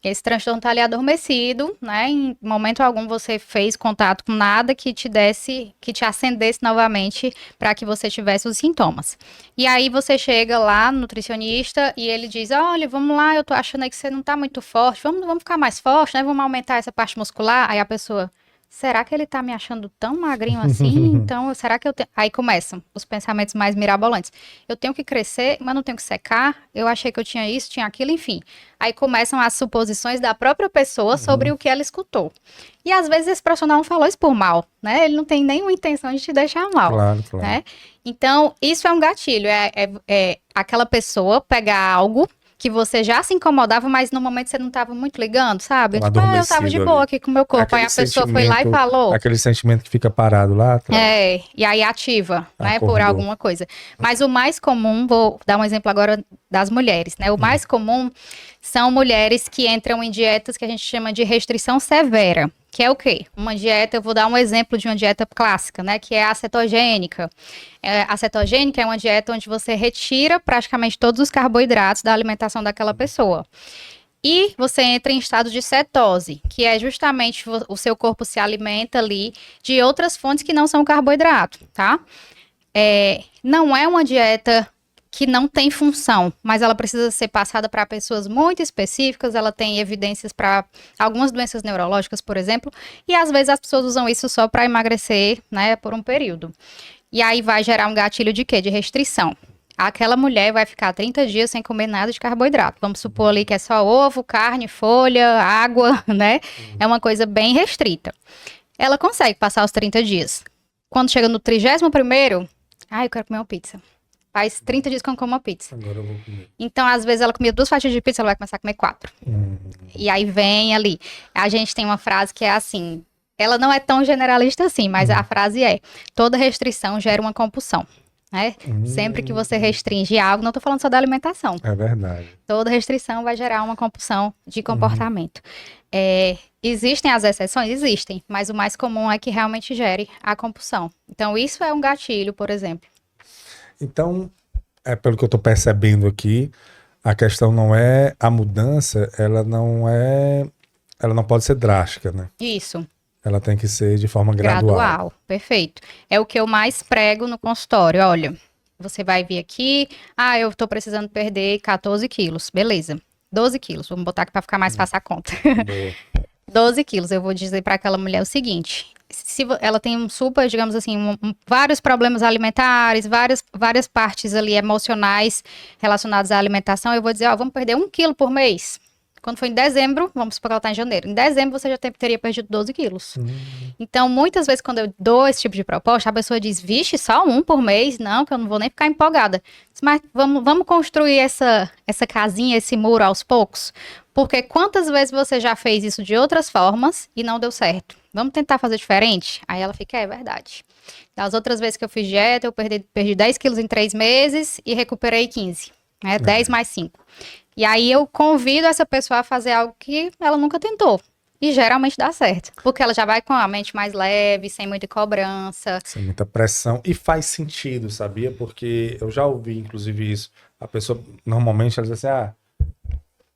Esse transtorno está ali adormecido, né? Em momento algum você fez contato com nada que te desse, que te acendesse novamente para que você tivesse os sintomas. E aí você chega lá no nutricionista e ele diz, olha, vamos lá, eu tô achando aí que você não tá muito forte, vamos ficar mais forte, né? Vamos aumentar essa parte muscular. Aí a pessoa, será que ele tá me achando tão magrinho assim? Então, será que eu tenho... Aí começam os pensamentos mais mirabolantes. Eu tenho que crescer, mas não tenho que secar. Eu achei que eu tinha isso, tinha aquilo, enfim. Aí começam as suposições da própria pessoa sobre o que ela escutou. E às vezes esse profissional não falou isso por mal, né? Ele não tem nenhuma intenção de te deixar mal. Claro. Né? Então, isso é um gatilho. É aquela pessoa pegar algo que você já se incomodava, mas no momento você não estava muito ligando, sabe? Tipo, eu tava de boa aqui com o meu corpo. Aí a pessoa foi lá e falou. Aquele sentimento que fica parado lá atrás. E aí ativa, né, Acordou. por alguma coisa. Mas o mais comum, vou dar um exemplo agora das mulheres, né? O mais comum são mulheres que entram em dietas que a gente chama de restrição severa. Que é o quê? Uma dieta, eu vou dar um exemplo de uma dieta clássica, né? Que é a cetogênica. A cetogênica é uma dieta onde você retira praticamente todos os carboidratos da alimentação daquela pessoa. E você entra em estado de cetose, que é justamente o seu corpo se alimenta ali de outras fontes que não são carboidrato, tá? Não é uma dieta que não tem função, mas ela precisa ser passada para pessoas muito específicas, ela tem evidências para algumas doenças neurológicas, por exemplo, e às vezes as pessoas usam isso só para emagrecer, né, por um período. E aí vai gerar um gatilho de quê? De restrição. Aquela mulher vai ficar 30 dias sem comer nada de carboidrato. Vamos supor ali que é só ovo, carne, folha, água, né? É uma coisa bem restrita. Ela consegue passar os 30 dias. Quando chega no 31º, eu quero comer uma pizza. Faz 30 dias que eu não como uma pizza. Agora eu vou comer. Então, às vezes, ela comia 2 fatias de pizza, ela vai começar a comer 4. E aí vem ali. A gente tem uma frase que é assim, ela não é tão generalista assim, mas a frase é, toda restrição gera uma compulsão. Né? Sempre que você restringe algo, não estou falando só da alimentação. É verdade. Toda restrição vai gerar uma compulsão de comportamento. Existem as exceções? Existem, mas o mais comum é que realmente gere a compulsão. Então, isso é um gatilho, por exemplo. Então, pelo que eu estou percebendo aqui, a questão não é a mudança, ela não pode ser drástica, né? Isso. Ela tem que ser de forma gradual. Perfeito. É o que eu mais prego no consultório. Olha, você vai vir aqui, eu estou precisando perder 14 quilos. Beleza, 12 quilos. Vamos botar aqui para ficar mais fácil a conta. 12 quilos. Eu vou dizer para aquela mulher o seguinte, se ela tem digamos assim, vários problemas alimentares, várias partes ali emocionais relacionadas à alimentação, eu vou dizer, vamos perder 1 quilo por mês. Quando for em dezembro, vamos supor que ela está em janeiro. Em dezembro, você já teria perdido 12 quilos. Então, muitas vezes, quando eu dou esse tipo de proposta, a pessoa diz, vixe, só 1 por mês? Não, que eu não vou nem ficar empolgada. Mas vamos construir essa casinha, esse muro aos poucos? Porque quantas vezes você já fez isso de outras formas e não deu certo? Vamos tentar fazer diferente? Aí ela fica, é verdade. Das outras vezes que eu fiz dieta, eu perdi 10 quilos em 3 meses e recuperei 15. Né? 10 mais 5. E aí eu convido essa pessoa a fazer algo que ela nunca tentou. E geralmente dá certo. Porque ela já vai com a mente mais leve, sem muita cobrança. Sem muita pressão. E faz sentido, sabia? Porque eu já ouvi, inclusive, isso. A pessoa, normalmente, ela diz assim,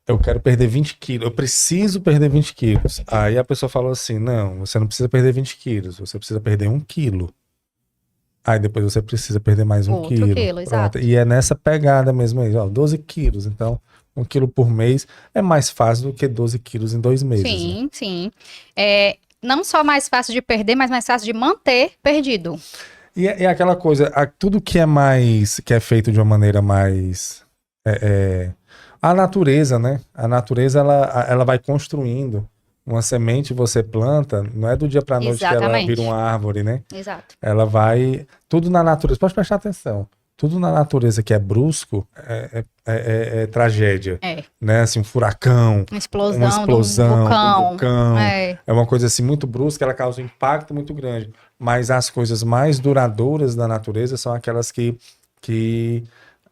eu quero perder 20 quilos. Eu preciso perder 20 quilos. Aí a pessoa falou assim, não, você não precisa perder 20 quilos. Você precisa perder 1 quilo. Aí depois você precisa perder mais 1 quilo. Outro quilo, exato. E é nessa pegada mesmo aí, 12 quilos. Então, 1 quilo por mês é mais fácil do que 12 quilos em 2 meses. Sim, né? sim. Não só mais fácil de perder, mas mais fácil de manter perdido. E aquela coisa, tudo que é feito de uma maneira mais... a natureza, né? A natureza, ela vai construindo. Uma semente você planta, não é do dia para noite que ela vira uma árvore, né? Exato. Ela vai... Tudo na natureza, pode prestar atenção. Tudo na natureza que é brusco é tragédia. Né? Assim, um furacão, uma explosão, um vulcão. É uma coisa assim muito brusca, ela causa um impacto muito grande. Mas as coisas mais duradouras da natureza são aquelas que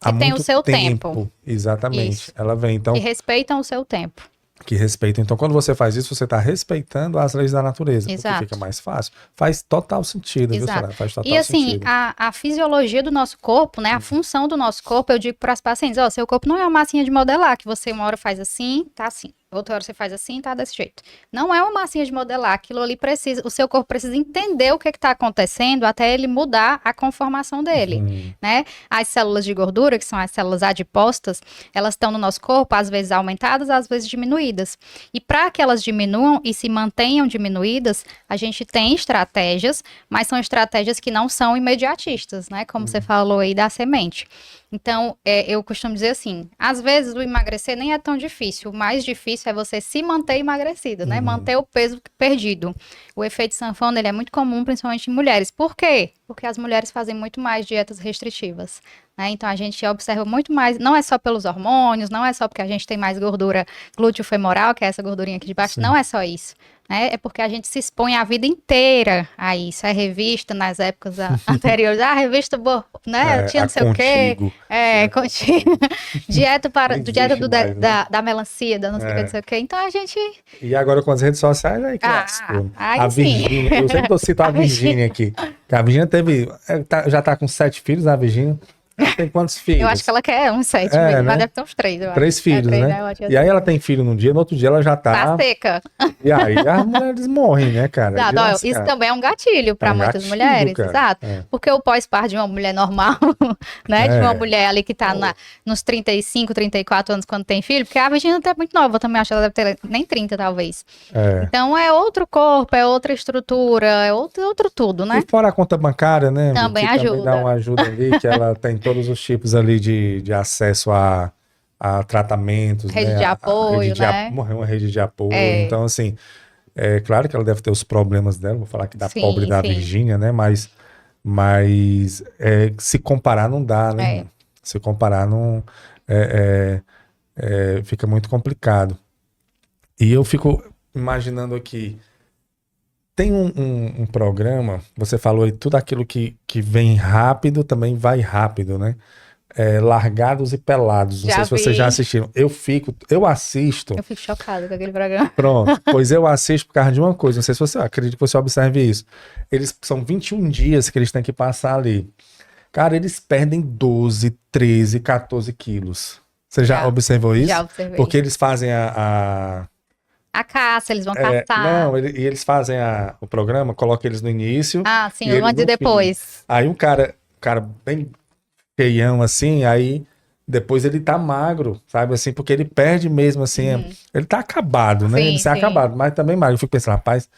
há tem muito o seu tempo. Exatamente. Isso. Ela vem, então... Que respeitam o seu tempo. Que respeitam. Então, quando você faz isso, você está respeitando as leis da natureza. Exato. Porque fica mais fácil. Faz total sentido, Exato. Viu, Soraya? Faz total e assim, sentido. a fisiologia do nosso corpo, né? A função do nosso corpo, eu digo para as pacientes, seu corpo não é uma massinha de modelar, que você uma hora faz assim, tá assim. outra hora você faz assim, tá desse jeito. Não é uma massinha de modelar, aquilo ali precisa, o seu corpo precisa entender o que está acontecendo até ele mudar a conformação dele, né? As células de gordura, que são as células adipócitas, elas estão no nosso corpo, às vezes aumentadas, às vezes diminuídas. E para que elas diminuam e se mantenham diminuídas, a gente tem estratégias, mas são estratégias que não são imediatistas, né? Como você falou aí da semente. Então, eu costumo dizer assim, às vezes o emagrecer nem é tão difícil, o mais difícil é você se manter emagrecido, né? Manter o peso perdido. O efeito sanfona, ele é muito comum, principalmente em mulheres. Por quê? Porque as mulheres fazem muito mais dietas restritivas, né? Então, a gente observa muito mais, não é só pelos hormônios, não é só porque a gente tem mais gordura glúteo-femoral, que é essa gordurinha aqui de baixo, não é só isso. É porque a gente se expõe a vida inteira a isso. É revista nas épocas anteriores. Revista boa, né? Tinha não sei o quê. Contigo. Dieta da melancia, da não sei o que, não sei o quê. Então a gente. E agora com as redes sociais, aí que lascou. A Virgínia, eu sempre cito a Virgínia aqui. A Virgínia já tá com 7 filhos, a Virgínia. Tem quantos filhos? Eu acho que ela quer uns 7 filhos, mas deve ter uns 3, eu acho. 3 filhos, né? E aí ela tem filho num dia, no outro dia ela já tá seca. E aí as mulheres morrem, né, cara? Isso também é um gatilho para muitas mulheres, cara. Exato. Porque o pós-parto de uma mulher normal, né? De uma mulher ali que tá nos 35, 34 anos quando tem filho, porque a Virgínia é muito nova, eu também acho que ela deve ter nem 30, talvez. Então é outro corpo, é outra estrutura, é outro tudo, né? E fora a conta bancária, né? Também ajuda. Também dá uma ajuda ali, que ela tem todos os tipos ali de acesso a tratamentos, rede né? De apoio, né? Uma rede de apoio. Então, assim, é claro que ela deve ter os problemas dela, vou falar aqui da pobre da Virgínia, né? Mas se comparar não dá, né? Se comparar não fica muito complicado. E eu fico imaginando aqui, tem um programa, você falou aí, tudo aquilo que vem rápido também vai rápido, né? Largados e Pelados, não sei se vocês já assistiram. Eu assisto. Eu fico chocada com aquele programa. Pronto, pois eu assisto por causa de uma coisa, não sei se você acredita que você observe isso. São 21 dias que eles têm que passar ali. Cara, eles perdem 12, 13, 14 quilos. Você já observou isso? Já observei. Porque eles fazem a caça, eles vão caçar. Não, eles fazem o programa, colocam eles no início. Sim, antes e depois. Aí um cara bem feião assim, aí depois ele tá magro, sabe assim, porque ele perde mesmo assim, ele tá acabado, né? Ele tá acabado, mas também magro. Eu fico pensando, rapaz,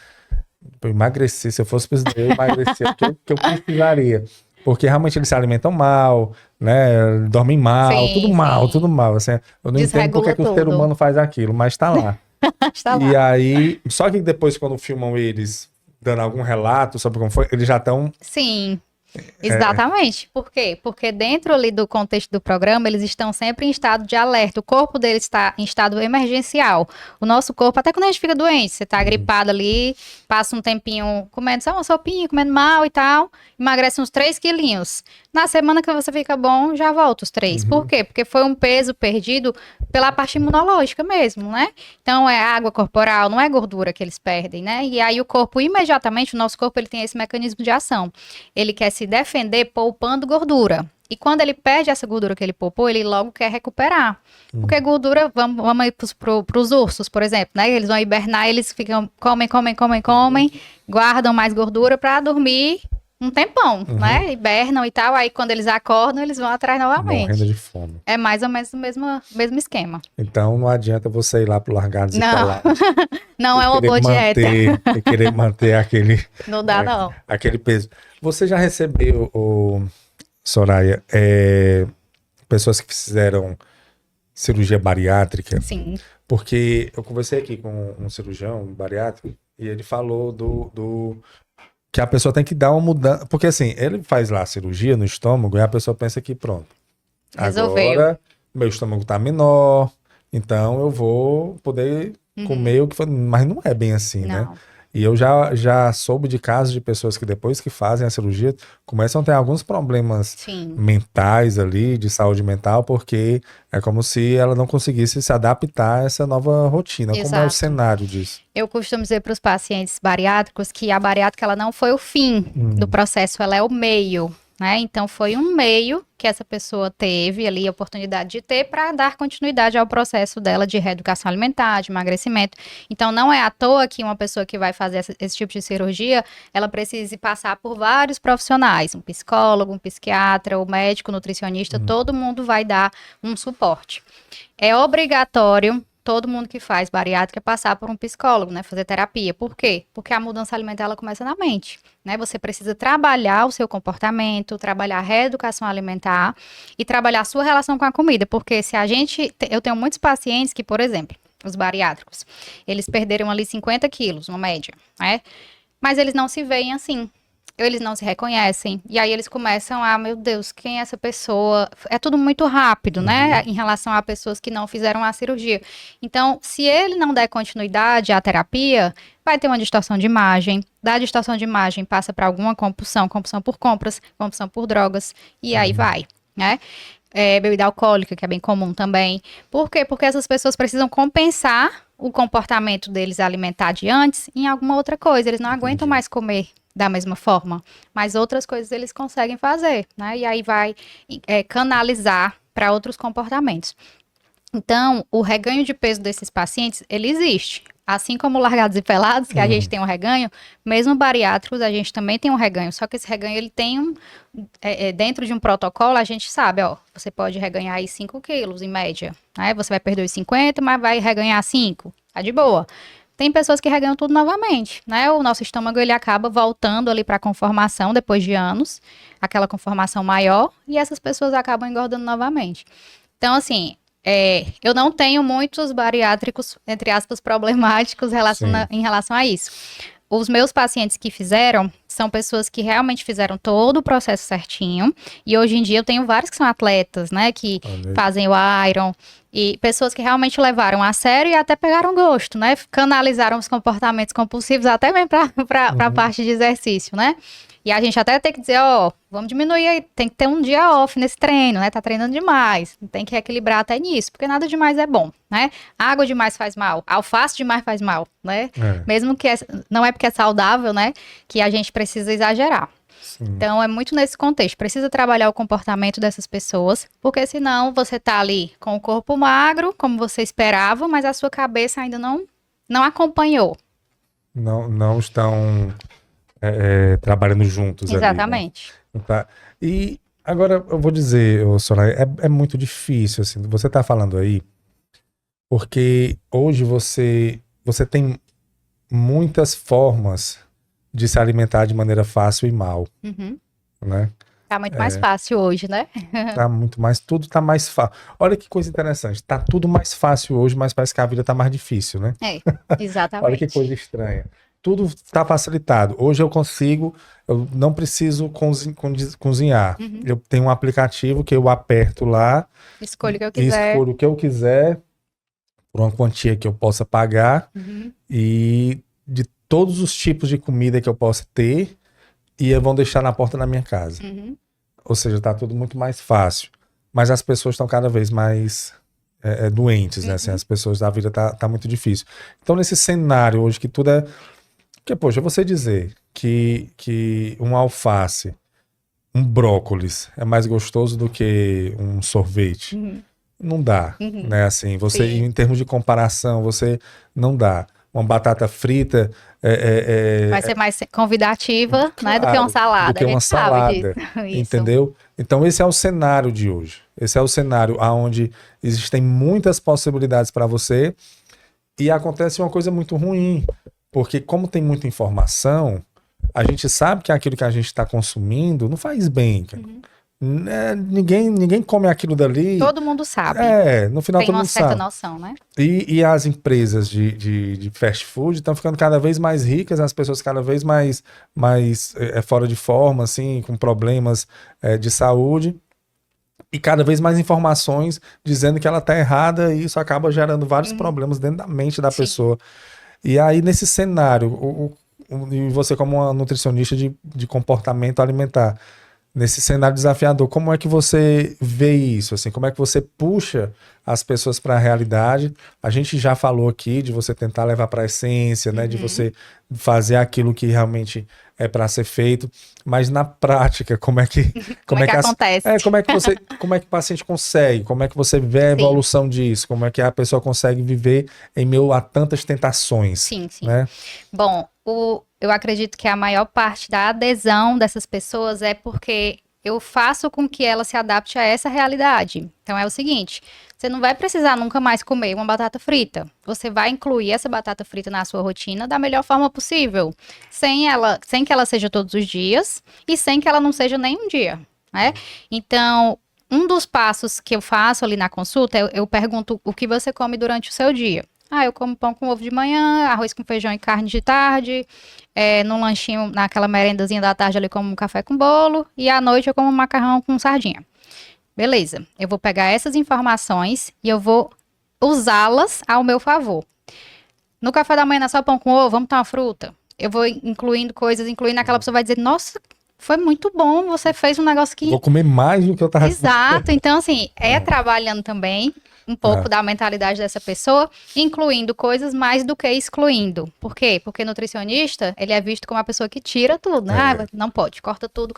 eu emagreci, se eu fosse presidente, eu emagrecia, que eu precisaria. Porque realmente eles se alimentam mal, né? Dormem mal, tudo mal. Assim, eu não entendo porque que o ser humano faz aquilo, mas tá lá. E aí, só que depois quando filmam eles dando algum relato sobre como foi, eles já estão... Sim, exatamente. Por quê? Porque dentro ali do contexto do programa, eles estão sempre em estado de alerta. O corpo deles está em estado emergencial. O nosso corpo, até quando a gente fica doente, você tá gripado ali, passa um tempinho comendo só uma sopinha, comendo mal e tal, emagrece uns 3 quilinhos. Na semana que você fica bom, já volta os 3. Por quê? Porque foi um peso perdido pela parte imunológica mesmo, né? Então, é água corporal, não é gordura que eles perdem, né? E aí o corpo, imediatamente, o nosso corpo, ele tem esse mecanismo de ação. Ele quer se defender poupando gordura. E quando ele perde essa gordura que ele poupou, ele logo quer recuperar. Porque gordura, vamos aí pros ursos, por exemplo, né? Eles vão hibernar, eles comem, guardam mais gordura para dormir um tempão, né? Hibernam e tal, aí quando eles acordam, eles vão atrás novamente. Morrendo de fome. É mais ou menos o mesmo esquema. Então não adianta você ir lá pro Largados e Pelados. Não é uma boa dieta. E querer manter aquele... Não dá, não. Aquele peso. Você já recebeu, Soraya, pessoas que fizeram cirurgia bariátrica? Sim. Porque eu conversei aqui com um cirurgião bariátrico e ele falou que a pessoa tem que dar uma mudança. Porque assim, ele faz lá a cirurgia no estômago e a pessoa pensa que pronto. Resolveu. Agora meu estômago tá menor, então eu vou poder comer o que for. Mas não é bem assim, né? E eu já soube de casos de pessoas que depois que fazem a cirurgia começam a ter alguns problemas mentais ali, de saúde mental, porque é como se ela não conseguisse se adaptar a essa nova rotina. Exato. Como é o cenário disso? Eu costumo dizer para os pacientes bariátricos que a bariátrica ela não foi o fim do processo, ela é o meio. né? Então foi um meio que essa pessoa teve ali a oportunidade de ter para dar continuidade ao processo dela de reeducação alimentar, de emagrecimento. Então não é à toa que uma pessoa que vai fazer esse tipo de cirurgia, ela precise passar por vários profissionais, um psicólogo, um psiquiatra, o médico, nutricionista, todo mundo vai dar um suporte. É obrigatório todo mundo que faz bariátrica passar por um psicólogo, né? Fazer terapia. Por quê? Porque a mudança alimentar, ela começa na mente, né? Você precisa trabalhar o seu comportamento, trabalhar a reeducação alimentar e trabalhar a sua relação com a comida. Porque se a gente... Eu tenho muitos pacientes que, por exemplo, os bariátricos, eles perderam ali 50 quilos, uma média, né? Mas eles não se veem assim. Eles não se reconhecem, e aí eles começam a, meu Deus, quem é essa pessoa? É tudo muito rápido, né, em relação a pessoas que não fizeram a cirurgia. Então, se ele não der continuidade à terapia, vai ter uma distorção de imagem, da distorção de imagem passa para alguma compulsão, compulsão por compras, compulsão por drogas, e aí vai, né? Bebida alcoólica, que é bem comum também. Por quê? Porque essas pessoas precisam compensar o comportamento deles alimentar de antes em alguma outra coisa, eles não aguentam mais comer da mesma forma, mas outras coisas eles conseguem fazer, né? E aí vai canalizar para outros comportamentos. Então, o reganho de peso desses pacientes, ele existe. Assim como largados e pelados, que a gente tem um reganho, mesmo bariátricos, a gente também tem um reganho. Só que esse reganho, ele tem dentro de um protocolo, a gente sabe, ó, você pode reganhar aí 5 quilos, em média. Né? Você vai perder os 50, mas vai reganhar 5. Tá de boa. Tem pessoas que reganham tudo novamente, né? O nosso estômago, ele acaba voltando ali para a conformação depois de anos, aquela conformação maior, e essas pessoas acabam engordando novamente. Então, assim, eu não tenho muitos bariátricos, entre aspas, problemáticos em relação a isso. Os meus pacientes que fizeram são pessoas que realmente fizeram todo o processo certinho. E hoje em dia eu tenho vários que são atletas, né? Que fazem o Iron. E pessoas que realmente levaram a sério e até pegaram gosto, né? Canalizaram os comportamentos compulsivos até mesmo para a parte de exercício, né? E a gente até tem que dizer, ó, vamos diminuir aí, tem que ter um dia off nesse treino, né? Tá treinando demais, tem que equilibrar até nisso, porque nada demais é bom, né? Água demais faz mal, alface demais faz mal, né? Mesmo que não é porque é saudável, né? Que a gente precisa exagerar. Sim. Então, é muito nesse contexto. Precisa trabalhar o comportamento dessas pessoas, porque senão você tá ali com o corpo magro, como você esperava, mas a sua cabeça ainda não acompanhou. Não estão... trabalhando juntos. Exatamente. Ali, né? Tá. E agora eu vou dizer, Soraya, é muito difícil, assim, você tá falando aí, porque hoje você tem muitas formas de se alimentar de maneira fácil e mal, né? Tá muito mais fácil hoje, né? Tá muito mais, tudo tá mais fácil. Olha que coisa interessante, tá tudo mais fácil hoje, mas parece que a vida tá mais difícil, né? Exatamente. Olha que coisa estranha. Tudo está facilitado. Hoje eu não preciso cozinhar. Eu tenho um aplicativo que eu aperto lá. Escolho o que eu quiser. Escolho o que eu quiser, por uma quantia que eu possa pagar. E de todos os tipos de comida que eu possa ter, e vão deixar na porta da minha casa. Ou seja, está tudo muito mais fácil. Mas as pessoas estão cada vez mais doentes, né? Assim, as pessoas, a vida tá muito difícil. Então, nesse cenário hoje que tudo é... Porque, poxa, você dizer que um alface, um brócolis é mais gostoso do que um sorvete, não dá, né? Assim, você, em termos de comparação, você não dá. Uma batata frita... vai ser mais convidativa, né, do que uma salada. Do que uma salada, entendeu? Então, esse é o cenário de hoje. Esse é o cenário onde existem muitas possibilidades para você e acontece uma coisa muito ruim. Porque como tem muita informação, a gente sabe que aquilo que a gente está consumindo não faz bem. Ninguém come aquilo dali. Todo mundo sabe. No final todo mundo sabe. Tem uma certa noção, né? E as empresas de fast food estão ficando cada vez mais ricas, as pessoas cada vez mais fora de forma, assim, com problemas de saúde. E cada vez mais informações dizendo que ela está errada e isso acaba gerando vários problemas dentro da mente da pessoa. E aí, nesse cenário, e você como uma nutricionista de comportamento alimentar, Nesse cenário desafiador, como é que você vê isso? Assim, como é que você puxa as pessoas para a realidade? A gente já falou aqui de você tentar levar para a essência, né? De você fazer aquilo que realmente é para ser feito, mas na prática, como é que acontece? Como é que o paciente consegue? Como é que você vê a evolução disso? Como é que a pessoa consegue viver em meio a tantas tentações? Sim, sim. Né? Bom, eu acredito que a maior parte da adesão dessas pessoas é porque eu faço com que ela se adapte a essa realidade. Então é o seguinte, você não vai precisar nunca mais comer uma batata frita. Você vai incluir essa batata frita na sua rotina da melhor forma possível, sem que ela seja todos os dias e sem que ela não seja nem um dia, né? Então, um dos passos que eu faço ali na consulta, eu pergunto o que você come durante o seu dia. Eu como pão com ovo de manhã, arroz com feijão e carne de tarde, no lanchinho, naquela merendazinha da tarde ali como um café com bolo, e à noite eu como macarrão com sardinha. Beleza, eu vou pegar essas informações e eu vou usá-las ao meu favor. No café da manhã, não é só pão com ovo, vamos tomar uma fruta. Eu vou incluindo coisas, aquela pessoa vai dizer, nossa, foi muito bom, você fez um negócio que... Vou comer mais do que eu tava... Exato, então assim, trabalhando também um pouco da mentalidade dessa pessoa, incluindo coisas mais do que excluindo. Por quê? Porque nutricionista, ele é visto como uma pessoa que tira tudo, né? Não pode, corta tudo.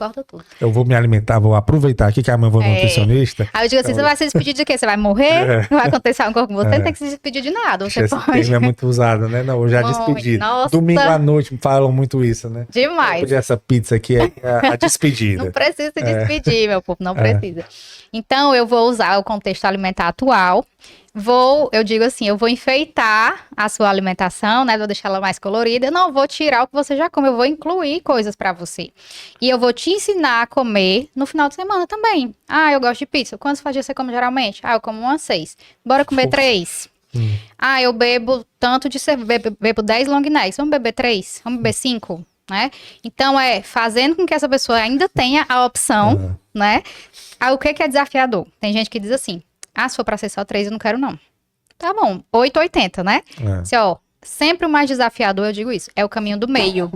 Eu vou me alimentar, vou aproveitar aqui que amanhã eu vou no nutricionista. Aí eu digo assim, você vai se despedir de quê? Você vai morrer? Não vai acontecer algo com você? Não tem que se despedir de nada, você pode. Esse termo é muito usado, né? Não, eu já despedi. Nossa. Domingo à noite falam muito isso, né? Demais. Pedir essa pizza aqui é a despedida. Não precisa se despedir, meu povo, não precisa. Então, eu vou usar o contexto alimentar atual, eu digo assim, eu vou enfeitar a sua alimentação, né, vou deixar ela mais colorida, eu não vou tirar o que você já come, eu vou incluir coisas pra você. E eu vou te ensinar a comer no final de semana também. Eu gosto de pizza, quantas fatias você come geralmente? Eu como umas 6. Bora comer 3. Eu bebo tanto de cerveja, bebo 10 long necks, vamos beber 3? Vamos beber 5? Né? Então, fazendo com que essa pessoa ainda tenha a opção, né? O que é desafiador? Tem gente que diz assim, se for pra ser só 3, eu não quero não. Tá bom, 8,80, né? Assim, sempre o mais desafiador, eu digo isso, é o caminho do meio.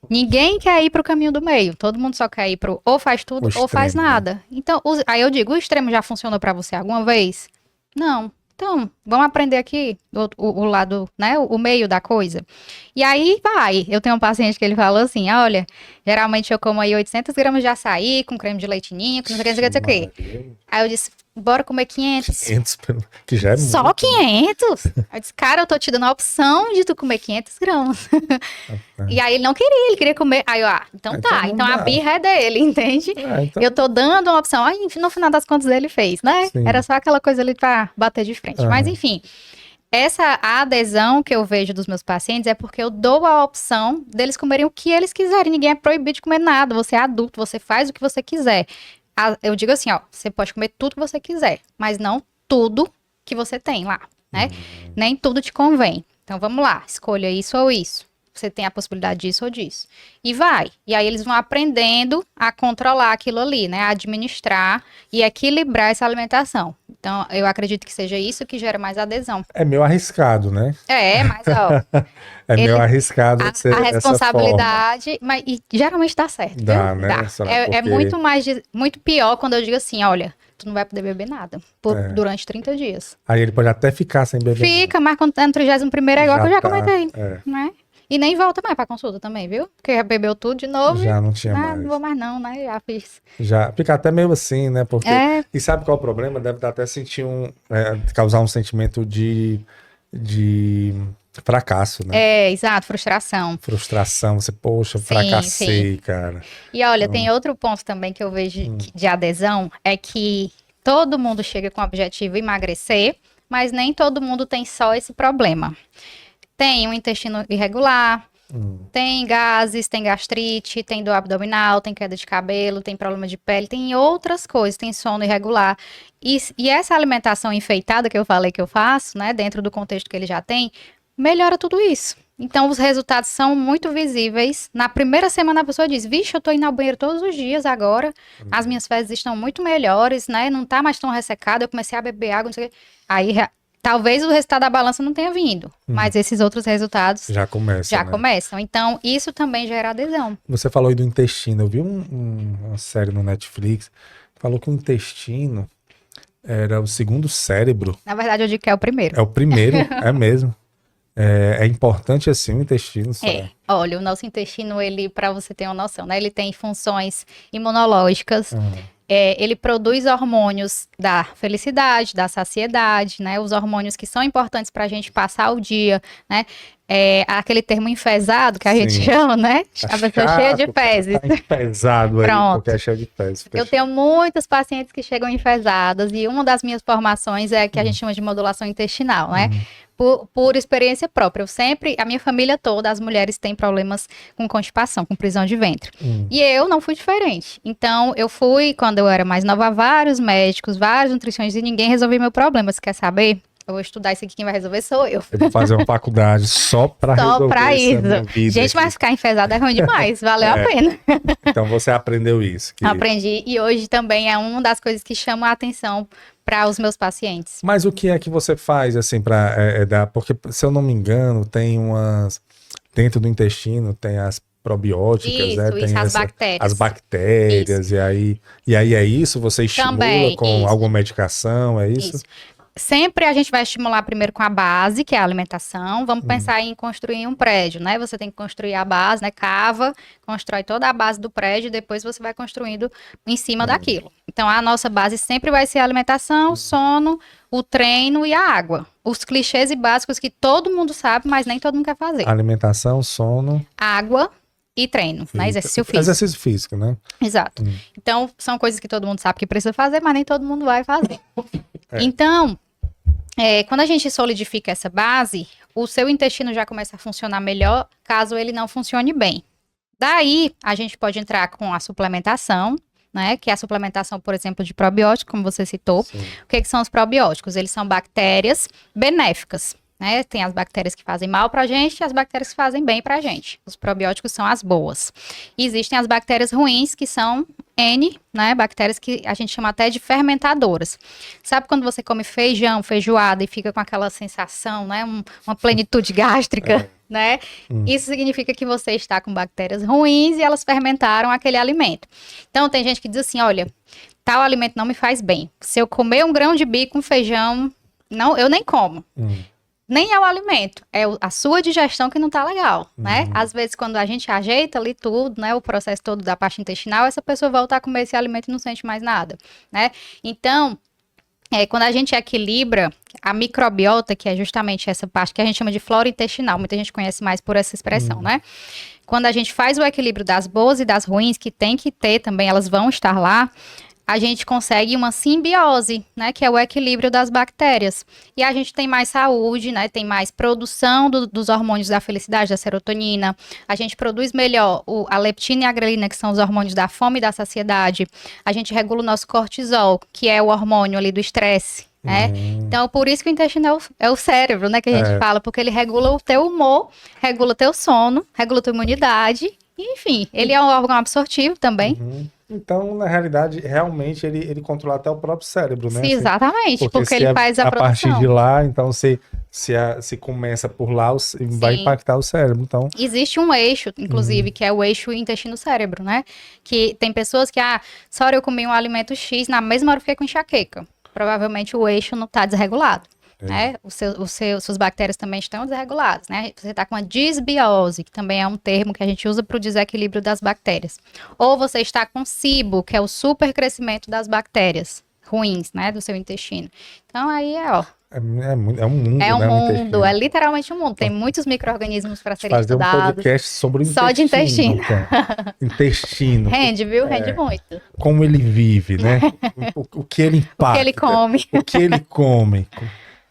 Ninguém quer ir pro caminho do meio, todo mundo só quer ir pro ou faz tudo ou faz nada. Né? Então, aí eu digo, o extremo já funcionou pra você alguma vez? Não. Então, vamos aprender aqui o lado, né, o meio da coisa. E aí eu tenho um paciente que ele falou assim, olha, geralmente eu como aí 800 gramas de açaí, com creme de leite ninho, com não sei o que. Aí eu disse, bora comer 500. 500, que já é muito. Só 500? Eu disse, cara, eu tô te dando a opção de tu comer 500 gramas. E aí ele não queria, ele queria comer. Aí eu, então tá, então a birra é dele, entende? Então... Eu tô dando uma opção. Aí no final das contas ele fez, né? Sim. Era só aquela coisa ali pra bater de frente. Mas enfim, essa adesão que eu vejo dos meus pacientes é porque eu dou a opção deles comerem o que eles quiserem. Ninguém é proibido de comer nada. Você é adulto, você faz o que você quiser. Eu digo assim, você pode comer tudo que você quiser, mas não tudo que você tem lá, né? Nem tudo te convém. Então, vamos lá, escolha isso ou isso. Você tem a possibilidade disso ou disso. E vai. E aí eles vão aprendendo a controlar aquilo ali, né? A administrar e equilibrar essa alimentação. Então, eu acredito que seja isso que gera mais adesão. É meio arriscado, né? Mas meio arriscado a responsabilidade, mas geralmente dá certo. Dá, né? Dá. É muito pior quando eu digo assim, olha, tu não vai poder beber nada durante 30 dias. Aí ele pode até ficar sem beber. Fica, mas quando tá no 31º é igual que eu já comentei. Né? E nem volta mais pra consulta também, viu? Porque já bebeu tudo de novo. Já não tinha mais. Não vou mais não, né? Já fiz. Já fica até meio assim, né? Porque... E sabe qual é o problema? Deve até sentir causar um sentimento de fracasso, né? Exato, frustração. Frustração, você, poxa, fracassei, cara. E olha, tem outro ponto também que eu vejo de adesão, é que todo mundo chega com o objetivo emagrecer, mas nem todo mundo tem só esse problema. Tem um intestino irregular, tem gases, tem gastrite, tem dor abdominal, tem queda de cabelo, tem problema de pele, tem outras coisas, tem sono irregular. E essa alimentação enfeitada que eu falei que eu faço, né, dentro do contexto que ele já tem, melhora tudo isso. Então, os resultados são muito visíveis. Na primeira semana, a pessoa diz, vixe, eu tô indo ao banheiro todos os dias agora, as minhas fezes estão muito melhores, né, não tá mais tão ressecada, eu comecei a beber água, não sei o quê. Aí talvez o resultado da balança não tenha vindo, mas esses outros resultados Já começa, né? começam. Então, isso também gera adesão. Você falou aí do intestino. Eu vi uma série no Netflix, falou que o intestino era o segundo cérebro. Na verdade, eu digo que é o primeiro. É o primeiro, é mesmo. É importante assim o intestino. Olha, o nosso intestino, ele, para você ter uma noção, né? Ele tem funções imunológicas, ele produz hormônios da felicidade, da saciedade, né? Os hormônios que são importantes para a gente passar o dia, né? Aquele termo enfesado que a gente chama, né? Tá a pessoa cheia de fezes. Tá enfesado aí, Pronto. porque é cheio de fezes. Eu tenho muitas pacientes que chegam enfesadas e uma das minhas formações é que a gente chama de modulação intestinal, né? Por experiência própria. A minha família toda, as mulheres têm problemas com constipação, com prisão de ventre. E eu não fui diferente. Então, eu fui, quando eu era mais nova, a vários médicos, vários nutricionistas, e ninguém resolveu meu problema. Você quer saber? Eu vou estudar isso aqui, quem vai resolver sou eu. Eu vou fazer uma faculdade só pra resolver isso. Minha vida. Gente, mas ficar enfesada é ruim demais, valeu a pena. Então, você aprendeu isso. Aprendi, e hoje também é uma das coisas que chama a atenção para os meus pacientes. Mas o que é que você faz, assim, para dar... Porque, se eu não me engano, tem umas... Dentro do intestino tem as probióticas, né? Tem as bactérias. As bactérias, e aí é isso? Você estimula também, com alguma medicação, é isso? Sempre a gente vai estimular primeiro com a base, que é a alimentação. Vamos pensar em construir um prédio, né? Você tem que construir a base, né? Cava, constrói toda a base do prédio e depois você vai construindo em cima daquilo. Então, a nossa base sempre vai ser a alimentação, o sono, o treino e a água. Os clichês e básicos que todo mundo sabe, mas nem todo mundo quer fazer. Alimentação, sono... Água e treino, né? Exercício físico. Exercício físico, né? Exato. Então, são coisas que todo mundo sabe que precisa fazer, mas nem todo mundo vai fazer. Então... quando a gente solidifica essa base, o seu intestino já começa a funcionar melhor, caso ele não funcione bem. Daí, a gente pode entrar com a suplementação, né? Que é a suplementação, por exemplo, de probióticos, como você citou. Sim. O que são os probióticos? Eles são bactérias benéficas, né? Tem as bactérias que fazem mal pra gente e as bactérias que fazem bem pra gente. Os probióticos são as boas. E existem as bactérias ruins, que são N, né, bactérias que a gente chama até de fermentadoras. Sabe quando você come feijão, feijoada e fica com aquela sensação, né, uma plenitude gástrica, né? Isso significa que você está com bactérias ruins e elas fermentaram aquele alimento. Então, tem gente que diz assim, olha, tal alimento não me faz bem. Se eu comer um grão de bico com feijão, não, eu nem como. Nem é o alimento, é a sua digestão que não tá legal, né? Às vezes, quando a gente ajeita ali tudo, né, o processo todo da parte intestinal, essa pessoa volta a comer esse alimento e não sente mais nada, né? Então, quando a gente equilibra a microbiota, que é justamente essa parte que a gente chama de flora intestinal, muita gente conhece mais por essa expressão, né? Quando a gente faz o equilíbrio das boas e das ruins, que tem que ter também, elas vão estar lá, a gente consegue uma simbiose, né, que é o equilíbrio das bactérias. E a gente tem mais saúde, né, tem mais produção dos hormônios da felicidade, da serotonina. A gente produz melhor a leptina e a grelina, que são os hormônios da fome e da saciedade. A gente regula o nosso cortisol, que é o hormônio ali do estresse. Então, por isso que o intestino é o cérebro, né, que a gente fala, porque ele regula o teu humor, regula o teu sono, regula a tua imunidade, enfim, ele é um órgão absortivo também. Então, na realidade, realmente ele controla até o próprio cérebro, né? Sim, exatamente, porque ele faz a produção. A partir de lá, então, se começa por lá, vai impactar o cérebro, então... Existe um eixo, inclusive, que é o eixo intestino-cérebro, né? Que tem pessoas que, só eu comi um alimento X, na mesma hora eu fiquei com enxaqueca. Provavelmente o eixo não está desregulado, né? Suas bactérias também estão desreguladas, né? Você está com uma disbiose, que também é um termo que a gente usa para o desequilíbrio das bactérias. Ou você está com SIBO, que é o supercrescimento das bactérias ruins, né? Do seu intestino. Então, aí É um mundo, é um né, mundo, é literalmente um mundo. Tem muitos micro-organismos para serem estudados. Fazer um podcast sobre o só de intestino. Então. Intestino. Rende, viu? Rende muito. Como ele vive, né? O que ele impacta. O que ele come. O que ele come.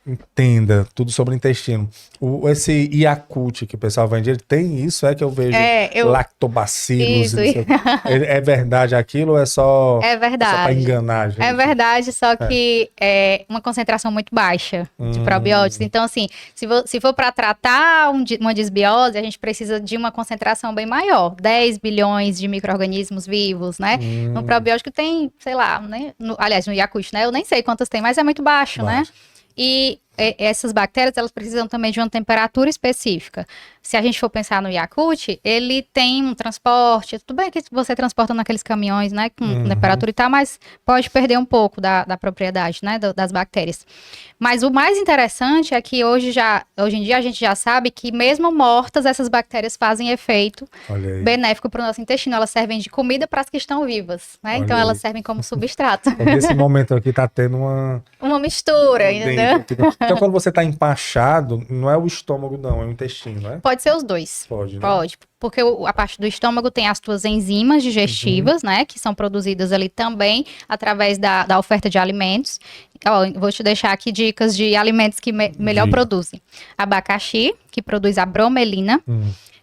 Entenda tudo sobre o intestino. Esse Yakult que o pessoal vende, ele tem isso, que eu vejo lactobacilos. Isso. É verdade aquilo ou é só... É verdade. Só para enganar a gente? É verdade, só que é uma concentração muito baixa de probióticos. Então, assim, se for para tratar uma disbiose, a gente precisa de uma concentração bem maior. 10 bilhões de micro-organismos vivos, né? No probiótico tem, sei lá, né? Aliás, no Yakult, né? Eu nem sei quantas tem, mas é muito baixo, né? E essas bactérias, elas precisam também de uma temperatura específica. Se a gente for pensar no Yakult, ele tem um transporte, tudo bem que você transporta naqueles caminhões, né, com temperatura e tal, mas pode perder um pouco da propriedade, né, das bactérias. Mas o mais interessante é que hoje em dia a gente já sabe que mesmo mortas, essas bactérias fazem efeito benéfico para o nosso intestino. Elas servem de comida para as que estão vivas, né? Então elas servem como substrato. Então, nesse momento aqui tá tendo uma mistura, entendeu? Então quando você tá empachado, não é o estômago não, é o intestino, né? Pode ser os dois. Pode, né? Pode. Porque a parte do estômago tem as tuas enzimas digestivas, né? Que são produzidas ali também através da oferta de alimentos. Ó, vou te deixar aqui dicas de alimentos que melhor produzem. Abacaxi, que produz a bromelina.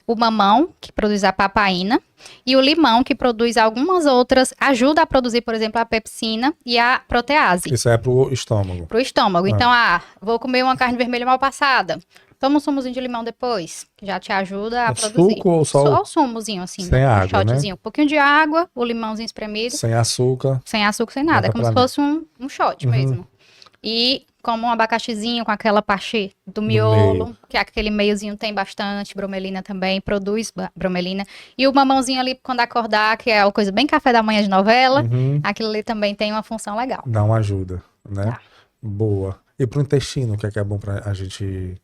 O mamão, que produz a papaina, e o limão, que produz algumas outras, ajuda a produzir, por exemplo, a pepsina e a protease. Isso é pro estômago. Pro estômago. Então, vou comer uma carne vermelha mal passada. Toma um sumozinho de limão depois, que já te ajuda a produzir. Suco ou só o sumozinho, assim. Sem água, shotzinho. né? Um pouquinho de água, o limãozinho espremido. Sem açúcar. Sem açúcar, sem nada. É como se fosse um shot mesmo. E como um abacaxizinho com aquela parte do miolo, que aquele meiozinho tem bastante bromelina também, produz bromelina. E o mamãozinho ali, quando acordar, que é uma coisa bem café da manhã de novela, aquilo ali também tem uma função legal. Dá uma ajuda, né? Tá. Boa. E pro intestino, o que é bom pra a gente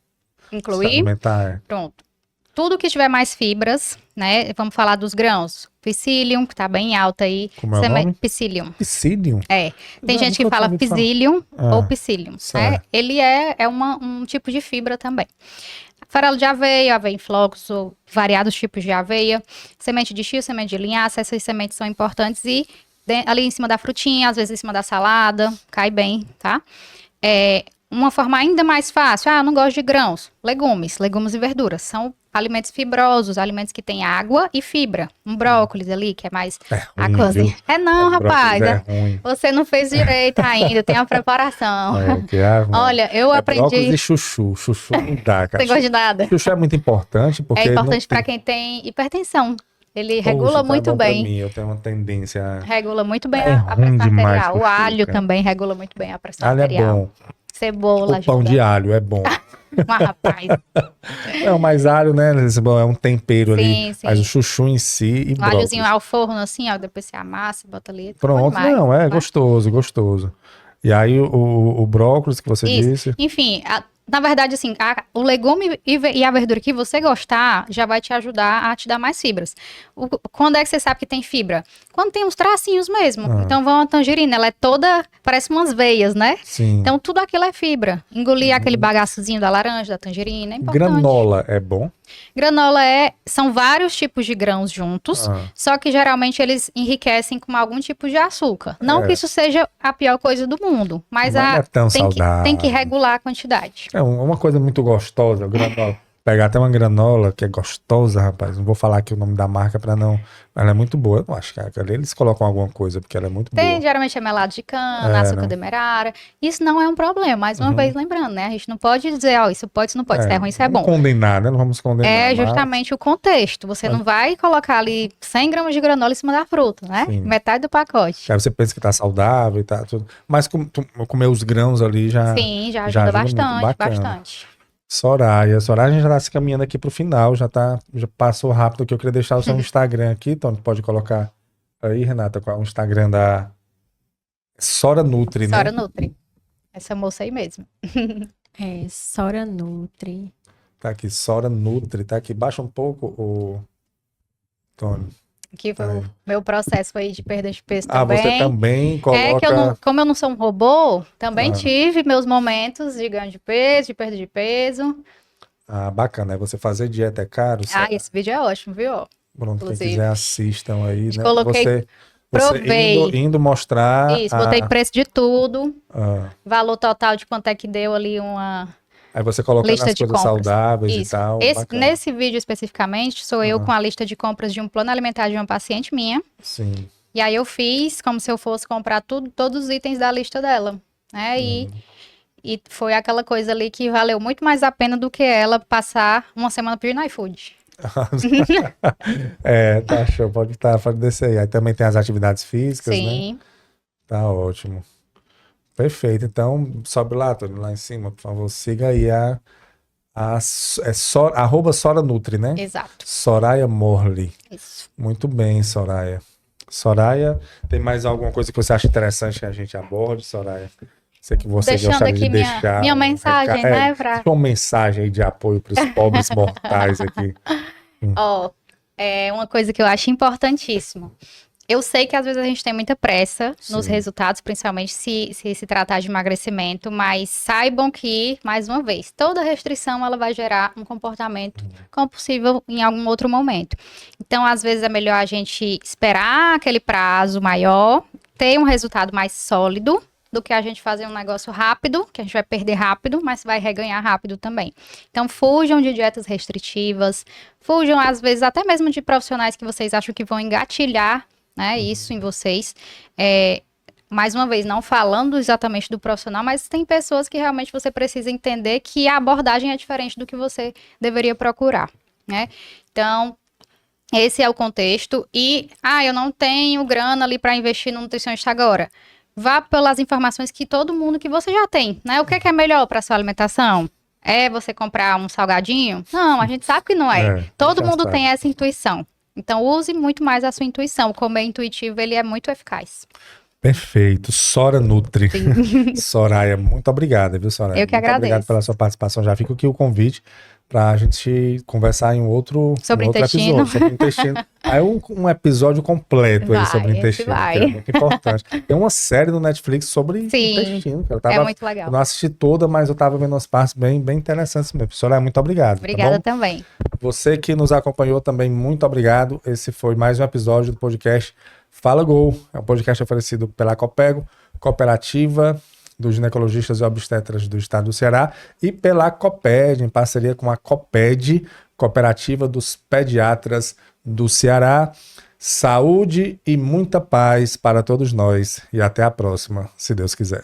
incluir? se alimentar? Pronto. Tudo que tiver mais fibras, né? Vamos falar dos grãos. Psyllium, que tá bem alta aí. Como é o nome? Psyllium. Psyllium? É. Tem gente que fala Psyllium ou Psyllium. Né? Ele é um tipo de fibra também. Farelo de aveia, aveia em flocos, ou variados tipos de aveia. Semente de chia, semente de linhaça. Essas sementes são importantes. E ali em cima da frutinha, às vezes em cima da salada. Cai bem, tá? Uma forma ainda mais fácil. Eu não gosto de grãos. Legumes e verduras. São alimentos fibrosos, alimentos que têm água e fibra. Um brócolis ali, que é mais a cozinha. Rapaz. Ruim. Você não fez direito ainda, tem uma preparação. Olha, eu aprendi... Brócolis e chuchu. Chuchu não dá, cara. Você gosta de nada? Chuchu é muito importante, porque... É importante para quem tem hipertensão. Ele regula muito bem. Pra mim, eu tenho uma tendência... Regula muito bem a pressão arterial. O alho cara. também regula muito bem a pressão alho arterial. É bom. Cebola. O pão de alho é bom. Rapaz. Não, mas alho, né? É um tempero ali. Sim. Mas o chuchu em si e um alhozinho ao forno, assim, ó. Depois você amassa, bota ali. Pronto, não, gostoso. E aí o brócolis que você disse. Enfim, na verdade, assim, o legume e a verdura que você gostar já vai te ajudar a te dar mais fibras. Quando é que você sabe que tem fibra? Quando tem uns tracinhos mesmo. Então, uma tangerina, ela é toda, parece umas veias, né? Sim. Então, tudo aquilo é fibra. Engolir aquele bagaçozinho da laranja, da tangerina, é importante. Granola é bom? Granola são vários tipos de grãos juntos, só que geralmente eles enriquecem com algum tipo de açúcar. Não que isso seja a pior coisa do mundo, mas é tão tem que regular a quantidade. É uma coisa muito gostosa, granola. Pegar até uma granola que é gostosa, rapaz. Não vou falar aqui o nome da marca pra não... Ela é muito boa. Eu não acho que eles colocam alguma coisa, porque ela é muito boa. Geralmente é melado de cana, açúcar demerara. Isso não é um problema. Mais uma vez, lembrando, né? A gente não pode dizer, isso pode, isso não pode. Isso é ruim, isso é bom. Não condenar, né? Não vamos condenar. É justamente o contexto. Você não vai colocar ali 100 gramas de granola em cima da fruta, né? Sim. Metade do pacote. Aí você pensa que tá saudável e tá tudo. Mas comer os grãos ali já... Sim, já ajuda bastante. Soraya, a gente já tá se caminhando aqui pro final, já passou rápido aqui. Eu queria deixar o seu Instagram aqui, então pode colocar aí, Renata, qual é o Instagram da Sora Nutri, né? Sora Nutri. Essa moça aí mesmo. Sora Nutri. Tá aqui, Sora Nutri, tá aqui. Baixa um pouco o Tony. Que foi o meu processo aí de perda de peso também. Você também coloca... como eu não sou um robô, também tive meus momentos de ganho de peso, de perda de peso. Bacana. É você fazer dieta é caro? Esse vídeo é ótimo, viu? Pronto, quem quiser assistam aí, né? Coloquei, provei. Indo mostrar... Isso, botei preço de tudo, valor total de quanto é que deu ali uma... Aí você coloca nas coisas saudáveis e tal. Nesse vídeo especificamente, sou eu com a lista de compras de um plano alimentar de uma paciente minha. Sim. E aí eu fiz como se eu fosse comprar todos os itens da lista dela, né? E foi aquela coisa ali que valeu muito mais a pena do que ela passar uma semana pedindo iFood. Tá show, pode descer aí. Aí também tem as atividades físicas, Sim. né? Tá ótimo. Perfeito. Então, sobe lá, Tony, lá em cima, por favor. Siga aí arroba Sora Nutri, né? Exato. Soraya Morley. Isso. Muito bem, Soraya. Soraya, tem mais alguma coisa que você acha interessante que a gente aborde, Soraya? Sei que você Deixando gostaria de aqui deixar minha mensagem, né? uma mensagem aí de apoio para os pobres mortais aqui. Ó, é uma coisa que eu acho importantíssimo. Eu sei que às vezes a gente tem muita pressa nos Sim. resultados, principalmente se tratar de emagrecimento, mas saibam que, mais uma vez, toda restrição ela vai gerar um comportamento compulsivo em algum outro momento. Então, às vezes é melhor a gente esperar aquele prazo maior, ter um resultado mais sólido, do que a gente fazer um negócio rápido, que a gente vai perder rápido, mas vai reganhar rápido também. Então, fujam de dietas restritivas, fujam, às vezes, até mesmo de profissionais que vocês acham que vão engatilhar, né, isso em vocês. Mais uma vez, não falando exatamente do profissional, mas tem pessoas que realmente você precisa entender que a abordagem é diferente do que você deveria procurar, né? Então, esse é o contexto. E, eu não tenho grana ali para investir no nutricionista agora. Vá pelas informações que todo mundo que você já tem, né? O que é melhor para sua alimentação? É você comprar um salgadinho? Não, a gente sabe que não é. Todo mundo tem essa intuição. Então, use muito mais a sua intuição. O comer intuitivo, ele é muito eficaz. Perfeito. Sora Nutri. Soraya, muito obrigada, viu, Soraya? Eu que agradeço. Muito obrigado pela sua participação. Já fica aqui o convite para a gente conversar em outro intestino. episódio sobre intestino. Aí um episódio completo aí sobre intestino, que é muito importante. Tem uma série no Netflix sobre intestino. É muito legal. Eu não assisti toda, mas eu estava vendo umas partes bem interessantes mesmo. Soraya, muito obrigado. Obrigada também. Você que nos acompanhou também, muito obrigado. Esse foi mais um episódio do podcast Fala Gol. É um podcast oferecido pela Copego, Cooperativa dos Ginecologistas e Obstetras do Estado do Ceará, e pela COPED, em parceria com a COPED, Cooperativa dos Pediatras do Ceará. Saúde e muita paz para todos nós. E até a próxima, se Deus quiser.